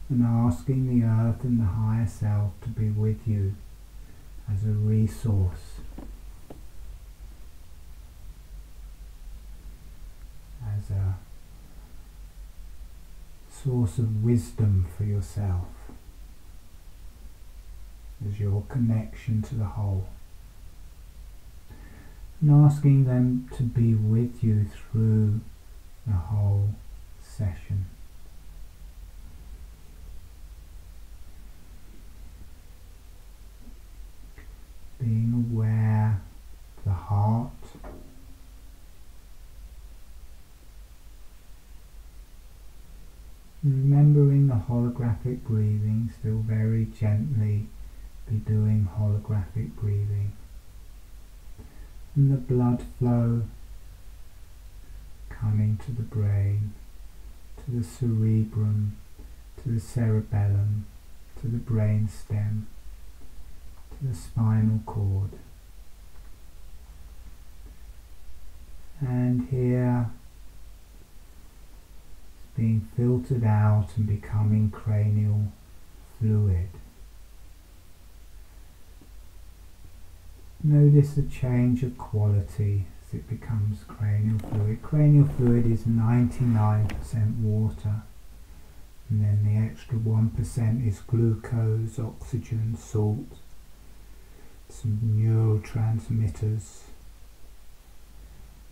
And asking the earth and the higher self to be with you as a resource, as a source of wisdom for yourself, as your connection to the whole. And asking them to be with you through the whole session. Being aware of the heart, remembering the holographic breathing, still very gently be doing holographic breathing, and the blood flow coming to the brain, to the cerebrum, to the cerebellum, to the brain stem, to the spinal cord. And here it's being filtered out and becoming cranial fluid. Notice the change of quality as it becomes cranial fluid. Cranial fluid is 99% water, and then the extra 1% is glucose, oxygen, salt, some neurotransmitters.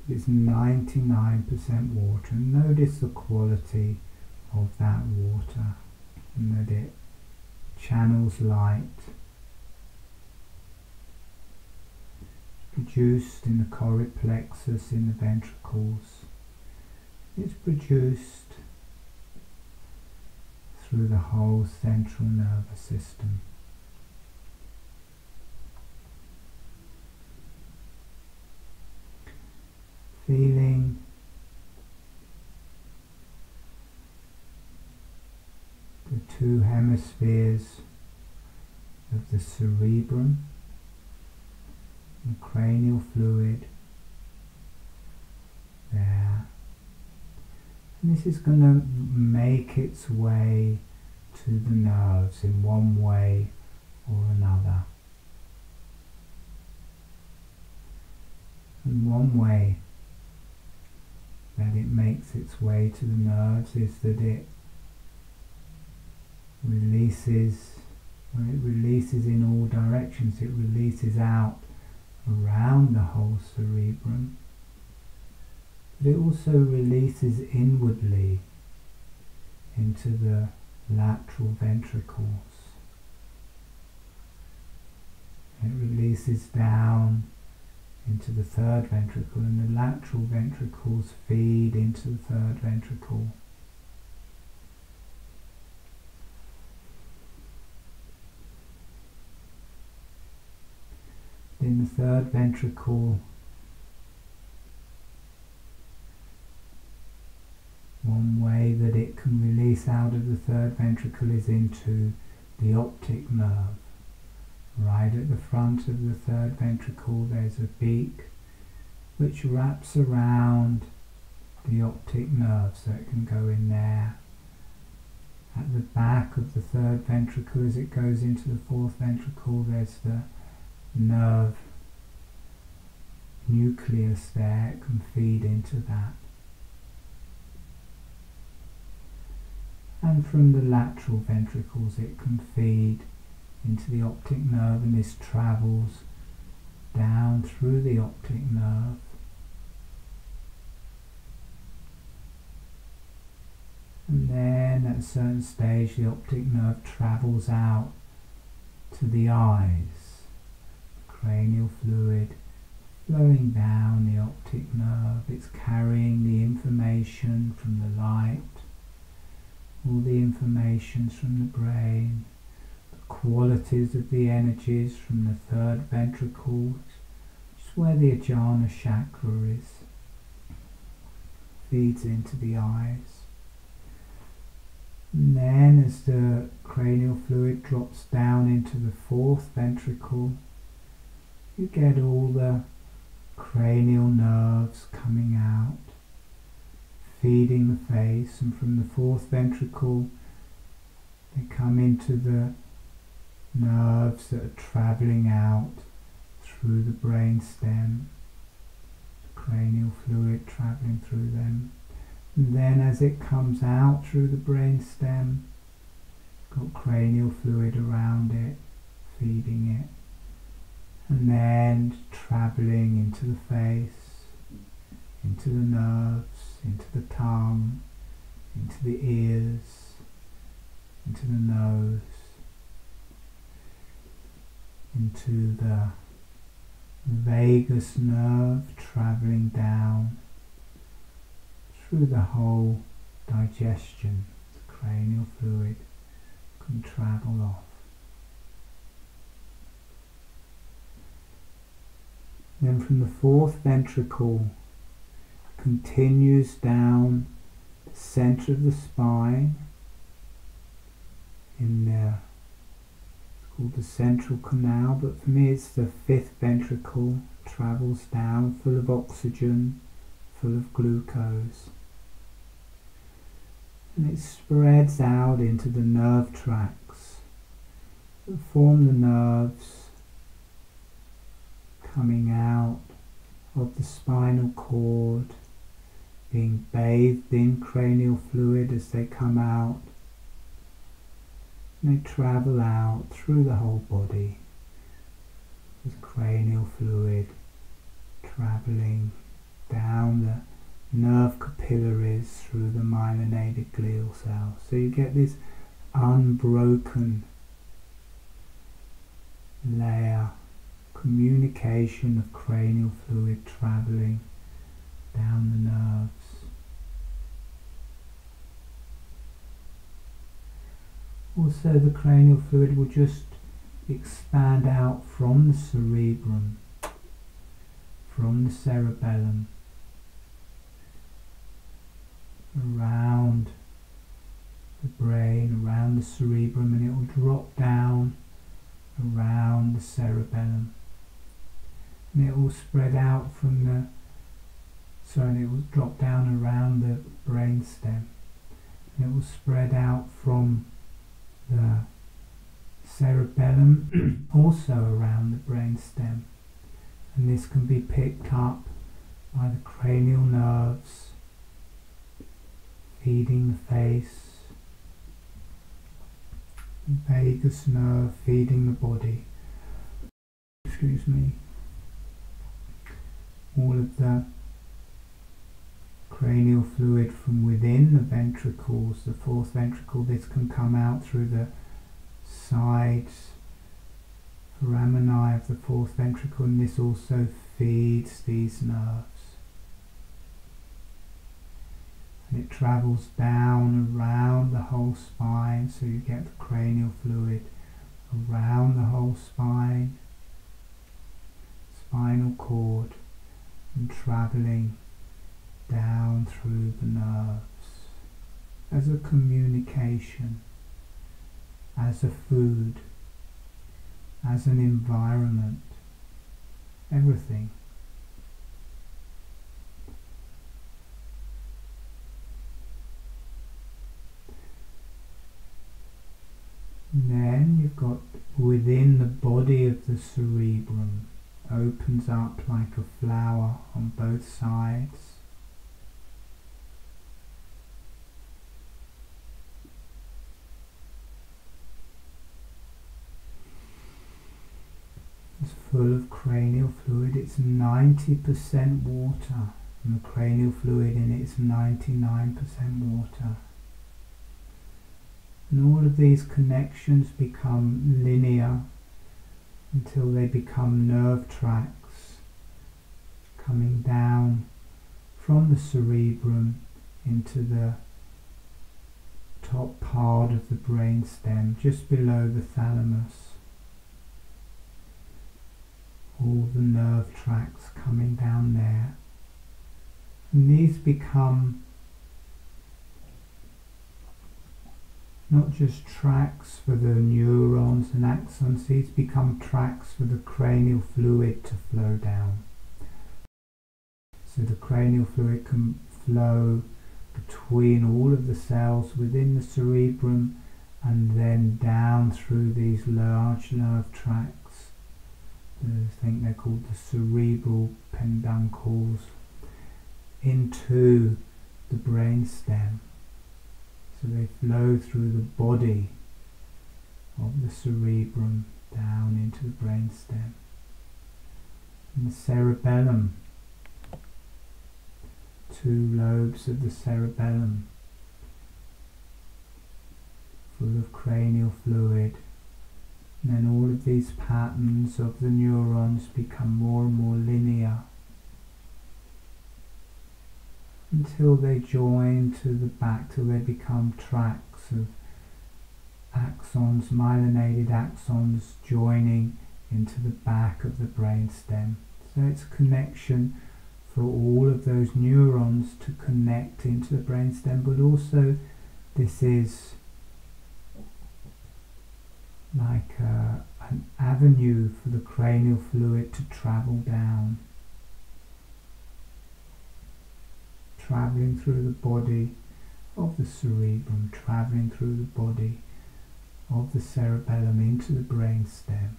It's 99% water, and notice the quality of that water, and that it channels light, produced in the choroid plexus, in the ventricles. It's produced through the whole central nervous system. Feeling the two hemispheres of the cerebrum, the cranial fluid there, and this is going to make its way to the nerves in one way or another. And one way that it makes its way to the nerves is that it releases, when it releases in all directions, it releases out around the whole cerebrum, but it also releases inwardly into the lateral ventricles. It releases down into the third ventricle, and the lateral ventricles feed into the third ventricle. In the third ventricle, one way that it can release out of the third ventricle is into the optic nerve. Right at the front of the third ventricle there's a beak which wraps around the optic nerve, so it can go in there. At the back of the third ventricle, as it goes into the fourth ventricle, there's the nerve nucleus there. It can feed into that. And from the lateral ventricles it can feed into the optic nerve, and this travels down through the optic nerve. And then at a certain stage the optic nerve travels out to the eyes. Cranial fluid flowing down the optic nerve. It's carrying the information from the light, all the informations from the brain, the qualities of the energies from the third ventricle, which is where the Ajna chakra is, feeds into the eyes. And then as the cranial fluid drops down into the fourth ventricle, you get all the cranial nerves coming out, feeding the face, and from the fourth ventricle they come into the nerves that are travelling out through the brain stem, cranial fluid travelling through them. And then as it comes out through the brain stem, got cranial fluid around it, feeding it, and then travelling into the face, into the nerves, into the tongue, into the ears, into the nose, into the vagus nerve, travelling down through the whole digestion. The cranial fluid can travel off. Then from the fourth ventricle continues down the centre of the spine in there. It's called the central canal, but for me it's the fifth ventricle. Travels down full of oxygen, full of glucose, and it spreads out into the nerve tracts that form the nerves coming out of the spinal cord, being bathed in cranial fluid as they come out. And they travel out through the whole body with cranial fluid travelling down the nerve capillaries through the myelinated glial cells. So you get this unbroken layer, communication of cranial fluid travelling down the nerves. Also, the cranial fluid will just expand out from the cerebrum, from the cerebellum, around the brain, around the cerebrum, and it will drop down around the cerebellum. And it will spread out from the, it will drop down around the brain stem. And it will spread out from the cerebellum also around the brain stem. And this can be picked up by the cranial nerves feeding the face, the vagus nerve feeding the body. Excuse me. All of the cranial fluid from within the ventricles, the fourth ventricle, this can come out through the sides, foramen of the fourth ventricle, and this also feeds these nerves. And it travels down around the whole spine, so you get the cranial fluid around the whole spine, spinal cord, and travelling down through the nerves as a communication, as a food, as an environment, everything. the cerebrum opens up like a flower on both sides. It's full of cranial fluid. It's 90% water, and the cranial fluid in it is 99% water. And all of these connections become linear until they become nerve tracks coming down from the cerebrum into the top part of the brainstem, just below the thalamus. All the nerve tracks coming down there. And these become not just tracks for the neurons and axons, these become tracks for the cranial fluid to flow down. So the cranial fluid can flow between all of the cells within the cerebrum and then down through these large nerve tracts. I think they're called the cerebral peduncles, into the brainstem. So they flow through the body of the cerebrum down into the brainstem. And the cerebellum, 2 lobes of the cerebellum, full of cranial fluid. And then all of these patterns of the neurons become more and more linear until they join to the back, till they become tracks of axons, myelinated axons joining into the back of the brainstem. So it's a connection for all of those neurons to connect into the brainstem, but also this is like an avenue for the cranial fluid to travel down, travelling through the body of the cerebrum, travelling through the body of the cerebellum into the brainstem,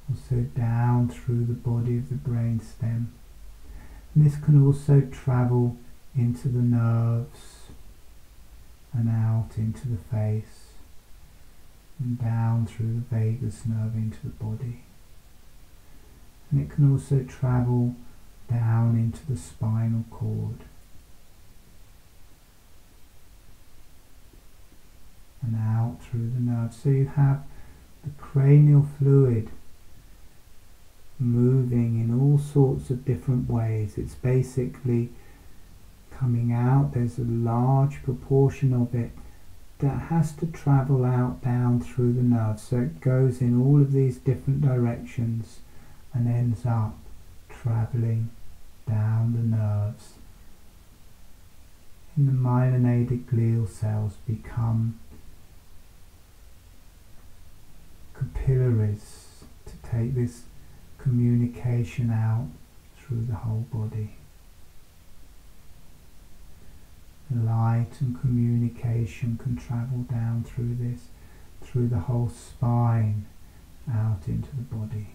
also down through the body of the brainstem. And this can also travel into the nerves and out into the face, and down through the vagus nerve into the body. And it can also travel down into the spinal cord and out through the nerves. So you have the cranial fluid moving in all sorts of different ways. It's basically coming out. There's a large proportion of it that has to travel out down through the nerves. So it goes in all of these different directions and ends up travelling down the nerves. And the myelinated glial cells become capillaries to take this communication out through the whole body. Light and communication can travel down through this, through the whole spine, out into the body.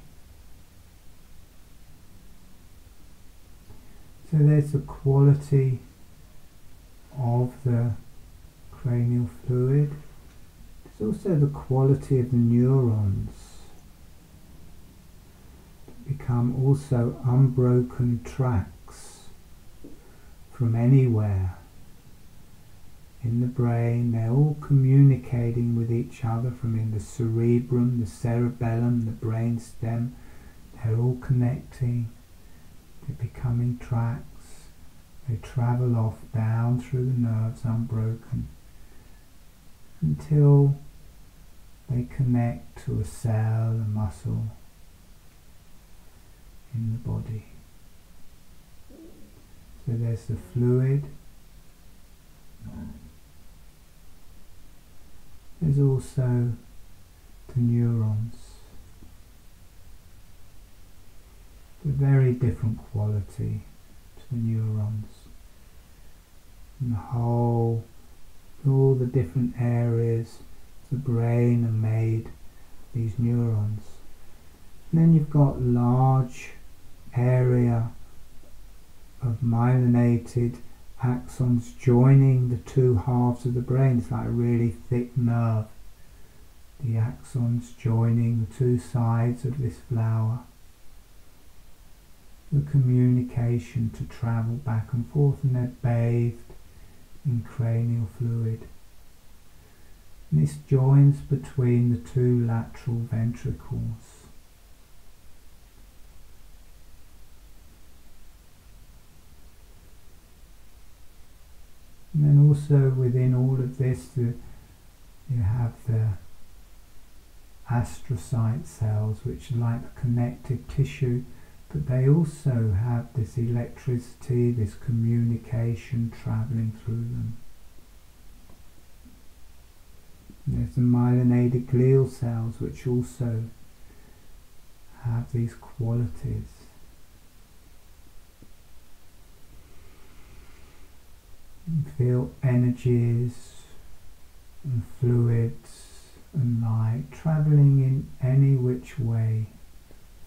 So there's the quality of the cranial fluid. There's also the quality of the neurons that become also unbroken tracks from anywhere in the brain. They're all communicating with each other from in the cerebrum, the cerebellum, the brainstem. They're all connecting. They're becoming tracks. They travel off down through the nerves unbroken until they connect to a cell, a muscle in the body. So there's the fluid. There's also the neurons. A very different quality to the neurons. And the whole, all the different areas of the brain are made these neurons. And then you've got large area of myelinated axons joining the two halves of the brain. It's like a really thick nerve. The axons joining the two sides of this flower. The communication to travel back and forth, and they're bathed in cranial fluid. And this joins between the two lateral ventricles. And then also within all of this you have the astrocyte cells, which are like the connective tissue, but they also have this electricity, this communication travelling through them. There's the myelinated glial cells, which also have these qualities. You feel energies and fluids and light travelling in any which way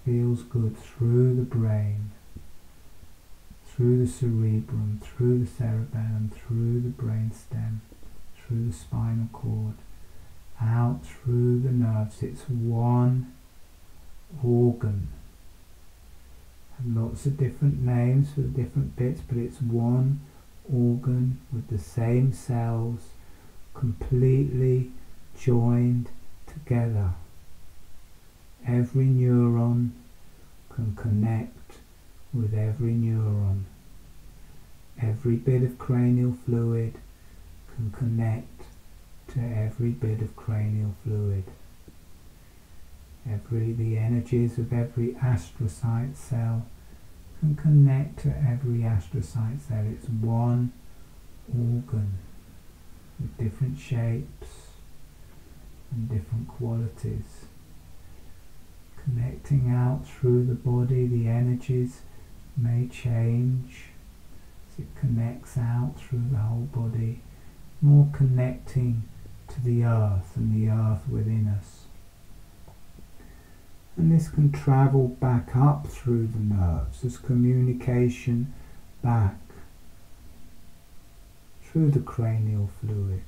feels good through the brain, through the cerebrum, through the cerebellum, through the brainstem, through the spinal cord, out through the nerves. It's one organ. Lots of different names for the different bits, but it's one organ with the same cells completely joined together. Every neuron can connect with every neuron. Every bit of cranial fluid can connect to every bit of cranial fluid. The energies of every astrocyte cell can connect to every astrocyte cell. It's one organ with different shapes and different qualities. Connecting out through the body, the energies may change as it connects out through the whole body, more connecting to the earth and the earth within us. And this can travel back up through the nerves as communication back through the cranial fluid,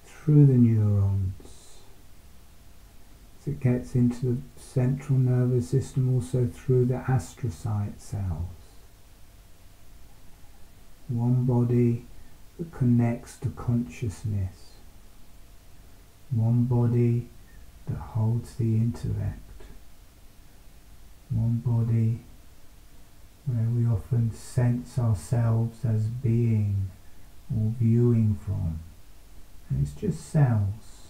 through the neurons. As it gets into the central nervous system, also through the astrocyte cells. One body that connects to consciousness. One body that holds the intellect. One body where we often sense ourselves as being or viewing from. And it's just cells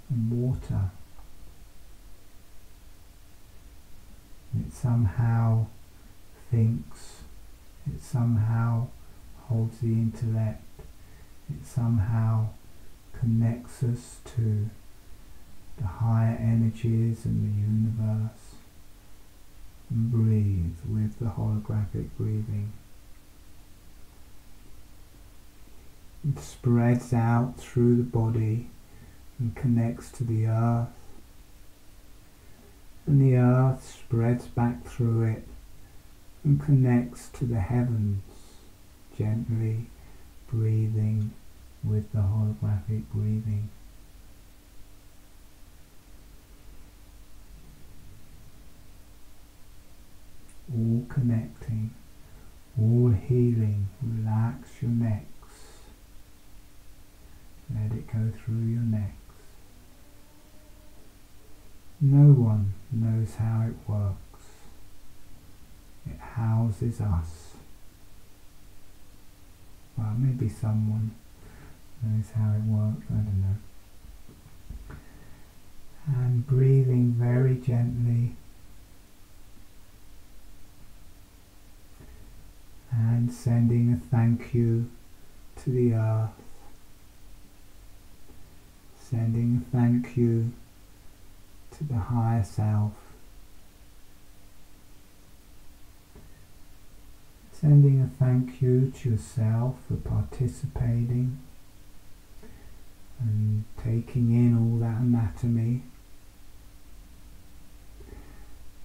and water. It somehow thinks, it somehow holds the intellect, it somehow connects us to the higher energies in the universe. And breathe with the holographic breathing. It spreads out through the body and connects to the earth. And the earth spreads back through it and connects to the heavens, gently breathing with the holographic breathing. All connecting, all healing. Relax your necks. Let it go through your necks. No one knows how it works. It houses us. Well, maybe someone knows how it works, I don't know. And breathing very gently. And sending a thank you to the earth. Sending a thank you to the higher self. Sending a thank you to yourself for participating. and taking in all that anatomy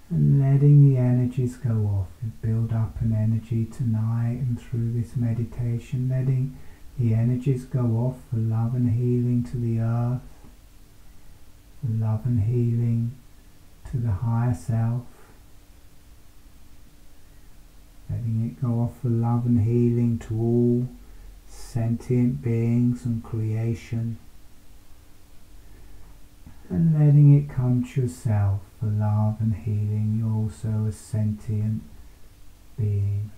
and letting the energies go off. You build up an energy tonight and through this meditation, letting the energies go off for love and healing to the earth, for love and healing to the higher self, letting it go off for love and healing to all sentient beings and creation, and letting it come to yourself for love and healing. You're also a sentient being.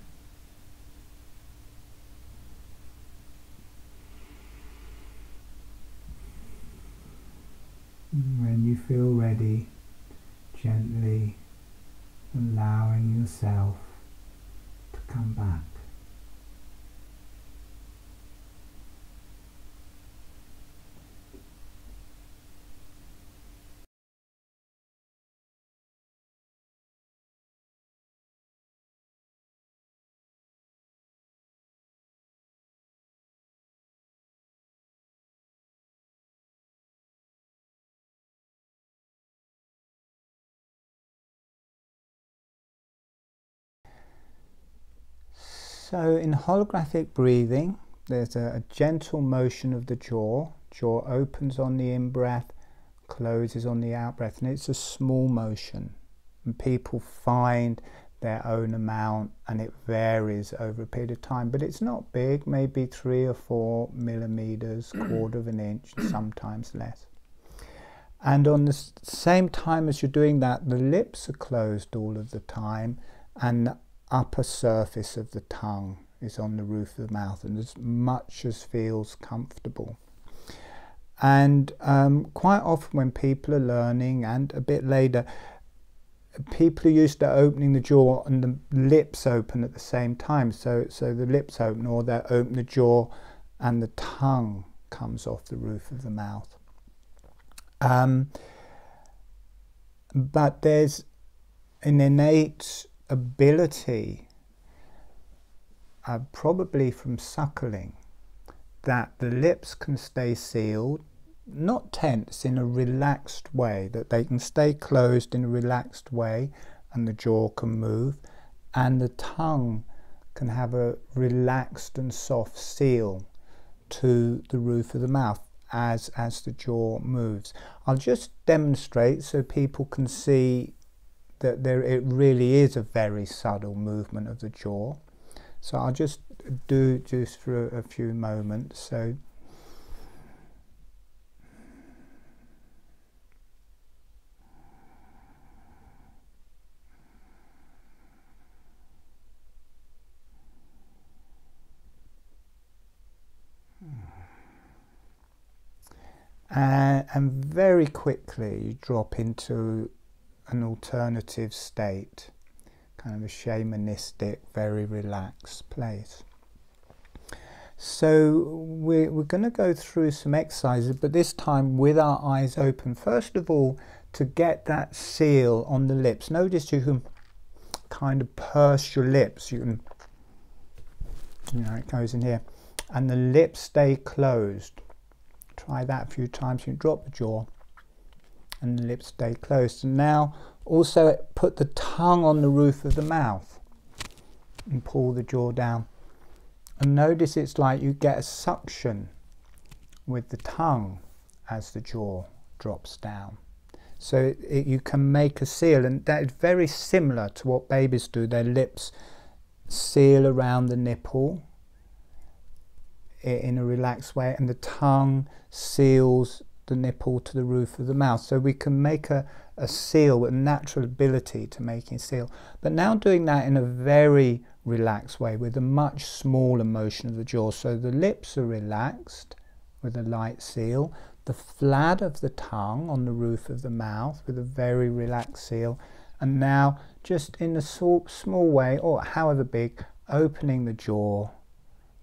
And when you feel ready, gently allowing yourself to come back. So in holographic breathing, there's a gentle motion of the jaw. Jaw opens on the in-breath, closes on the out-breath, and it's a small motion. And people find their own amount, and it varies over a period of time, but it's not big, maybe 3 or 4 millimeters, quarter of an inch, sometimes less. And on the same time as you're doing that, the lips are closed all of the time, and the upper surface of the tongue is on the roof of the mouth, and as much as feels comfortable. And quite often when people are learning, and a bit later, people are used to opening the jaw and the lips open at the same time. So the lips open, or they open the jaw and the tongue comes off the roof of the mouth. But there's an innate ability, probably from suckling, that the lips can stay sealed, not tense, in a relaxed way, that they can stay closed in a relaxed way and the jaw can move, and the tongue can have a relaxed and soft seal to the roof of the mouth as the jaw moves. I'll just demonstrate so people can see that it really is a very subtle movement of the jaw. So I'll just do just for a few moments. So and very quickly you drop into an alternative state, kind of a shamanistic, very relaxed place. So we're going to go through some exercises, but this time with our eyes open. First of all, to get that seal on the lips, notice you can kind of purse your lips. You can, it goes in here, and the lips stay closed. Try that a few times. You can drop the jaw and the lips stay closed. And now also put the tongue on the roof of the mouth and pull the jaw down. And notice it's like you get a suction with the tongue as the jaw drops down. So you can make a seal, and that is very similar to what babies do. Their lips seal around the nipple in a relaxed way, and the tongue seals the nipple to the roof of the mouth. So we can make a seal with a natural ability to making a seal. But now doing that in a very relaxed way with a much smaller motion of the jaw. So the lips are relaxed with a light seal, the flat of the tongue on the roof of the mouth with a very relaxed seal, and now just in a small way, or however big, opening the jaw.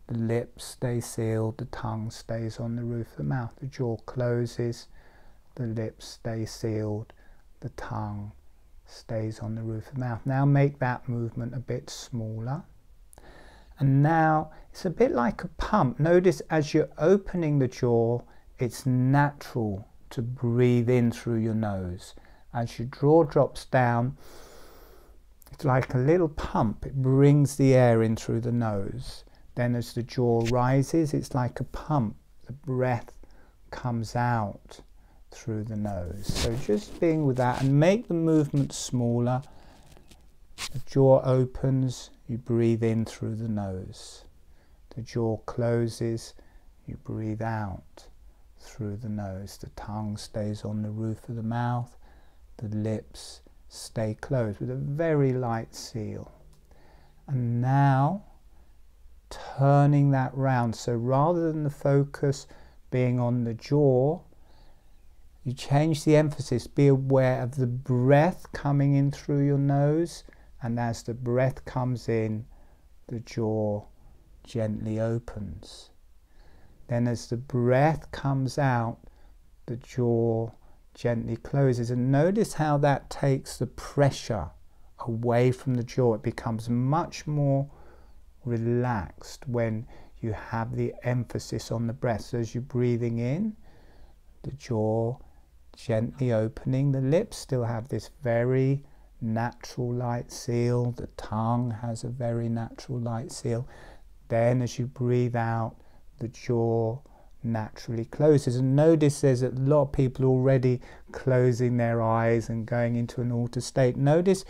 The lips stay sealed, the tongue stays on the roof of the mouth, the jaw closes, the lips stay sealed, the tongue stays on the roof of the mouth. Now make that movement a bit smaller. And now it's a bit like a pump. Notice as you're opening the jaw, it's natural to breathe in through your nose. As your jaw drops down, it's like a little pump. It brings the air in through the nose. Then as the jaw rises, it's like a pump. The breath comes out through the nose. So just being with that, and make the movement smaller. The jaw opens, you breathe in through the nose. The jaw closes, you breathe out through the nose. The tongue stays on the roof of the mouth. The lips stay closed with a very light seal. And now turning that round, so rather than the focus being on the jaw, you change the emphasis. Be aware of the breath coming in through your nose, and as the breath comes in, the jaw gently opens. Then as the breath comes out, the jaw gently closes. And notice how that takes the pressure away from the jaw. It becomes much more relaxed when you have the emphasis on the breath. So as you're breathing in, the jaw gently opening. The lips still have this very natural light seal. The tongue has a very natural light seal. Then as you breathe out, the jaw naturally closes. And notice there's a lot of people already closing their eyes and going into an altered state. Notice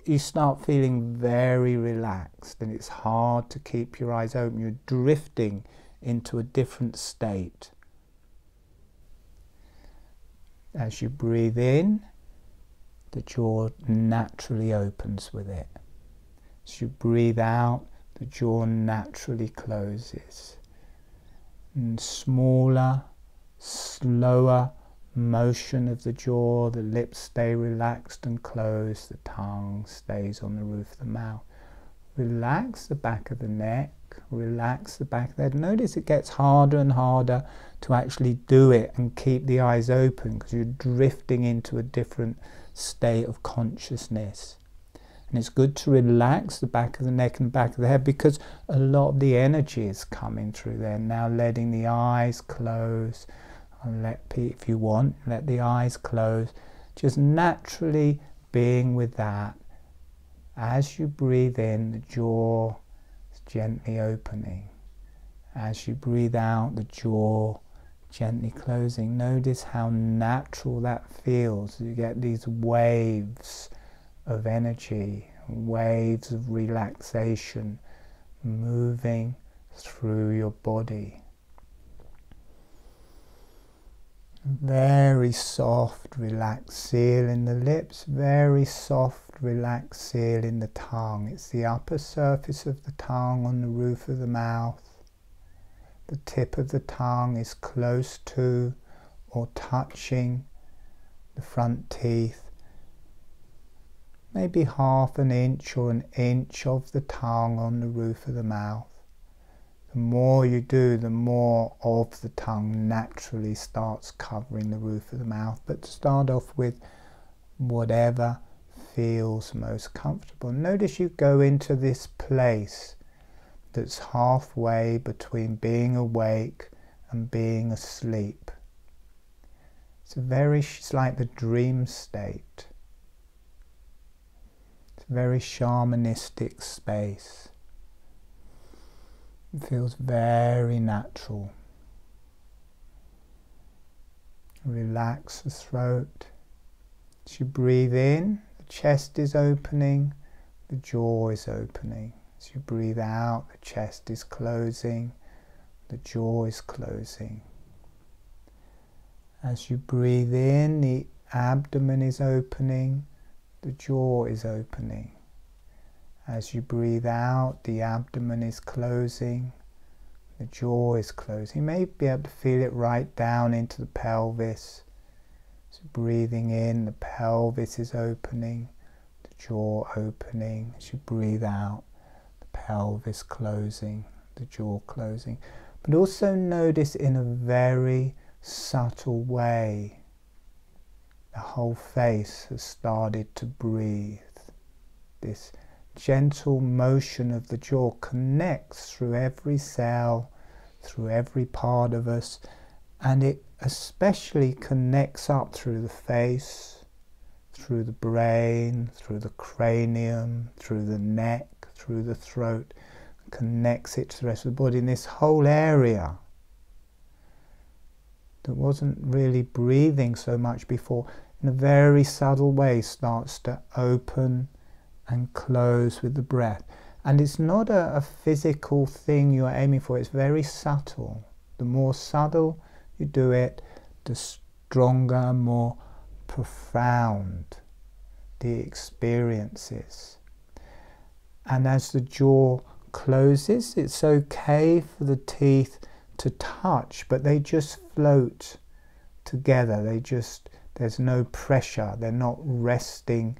you start feeling very relaxed, and it's hard to keep your eyes open. You're drifting into a different state. As you breathe in, the jaw naturally opens with it. As you breathe out, the jaw naturally closes. And smaller, slower motion of the jaw, the lips stay relaxed and closed, the tongue stays on the roof of the mouth. Relax the back of the neck, relax the back of the head. Notice it gets harder and harder to actually do it and keep the eyes open, because you're drifting into a different state of consciousness. And it's good to relax the back of the neck and back of the head, because a lot of the energy is coming through there. Now letting the eyes close, and if you want, let the eyes close. Just naturally being with that. As you breathe in, the jaw is gently opening. As you breathe out, the jaw gently closing. Notice how natural that feels. You get these waves of energy, waves of relaxation moving through your body. Very soft, relaxed seal in the lips, very soft, relaxed seal in the tongue. It's the upper surface of the tongue on the roof of the mouth. The tip of the tongue is close to or touching the front teeth. Maybe half an inch or an inch of the tongue on the roof of the mouth. The more you do, the more of the tongue naturally starts covering the roof of the mouth. But to start off with, whatever feels most comfortable. Notice you go into this place that's halfway between being awake and being asleep. It's like the dream state. It's a very shamanistic space. It feels very natural. Relax the throat. As you breathe in, the chest is opening, the jaw is opening. As you breathe out, the chest is closing, the jaw is closing. As you breathe in, the abdomen is opening, the jaw is opening. As you breathe out, the abdomen is closing, the jaw is closing. You may be able to feel it right down into the pelvis. So breathing in, the pelvis is opening, the jaw opening. As you breathe out, the pelvis closing, the jaw closing. But also notice in a very subtle way, the whole face has started to breathe. This gentle motion of the jaw connects through every cell, through every part of us, And it especially connects up through the face, through the brain, through the cranium, through the neck, through the throat, connects it to the rest of the body. And this whole area that wasn't really breathing so much before, in a very subtle way starts to open and close with the breath. And it's not a physical thing you're aiming for, it's very subtle. The more subtle you do it, the stronger, more profound the experience is. And as the jaw closes, it's okay for the teeth to touch, but they just float together. There's no pressure. They're not resting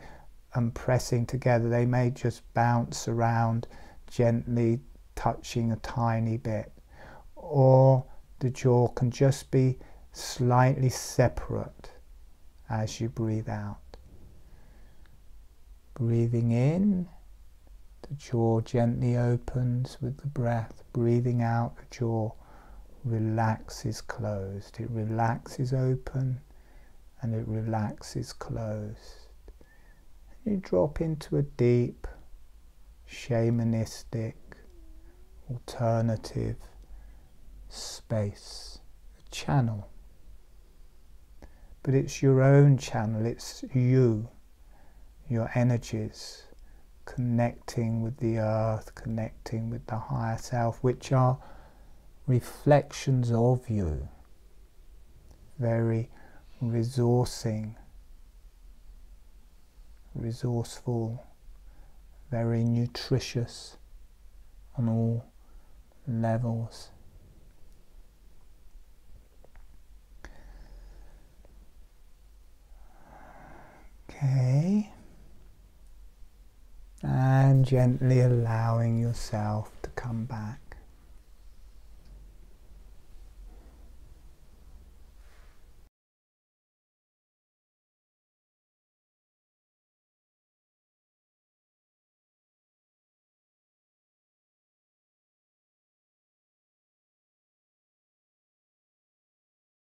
and pressing together. They may just bounce around, gently touching a tiny bit. Or the jaw can just be slightly separate as you breathe out. Breathing in, the jaw gently opens with the breath. Breathing out, the jaw relaxes closed. It relaxes open and it relaxes closed. And you drop into a deep, shamanistic, alternative space, a channel. But it's your own channel, it's you, your energies, connecting with the earth, connecting with the higher self, which are reflections of you, very resourceful, very nutritious on all levels. Okay, and gently allowing yourself to come back.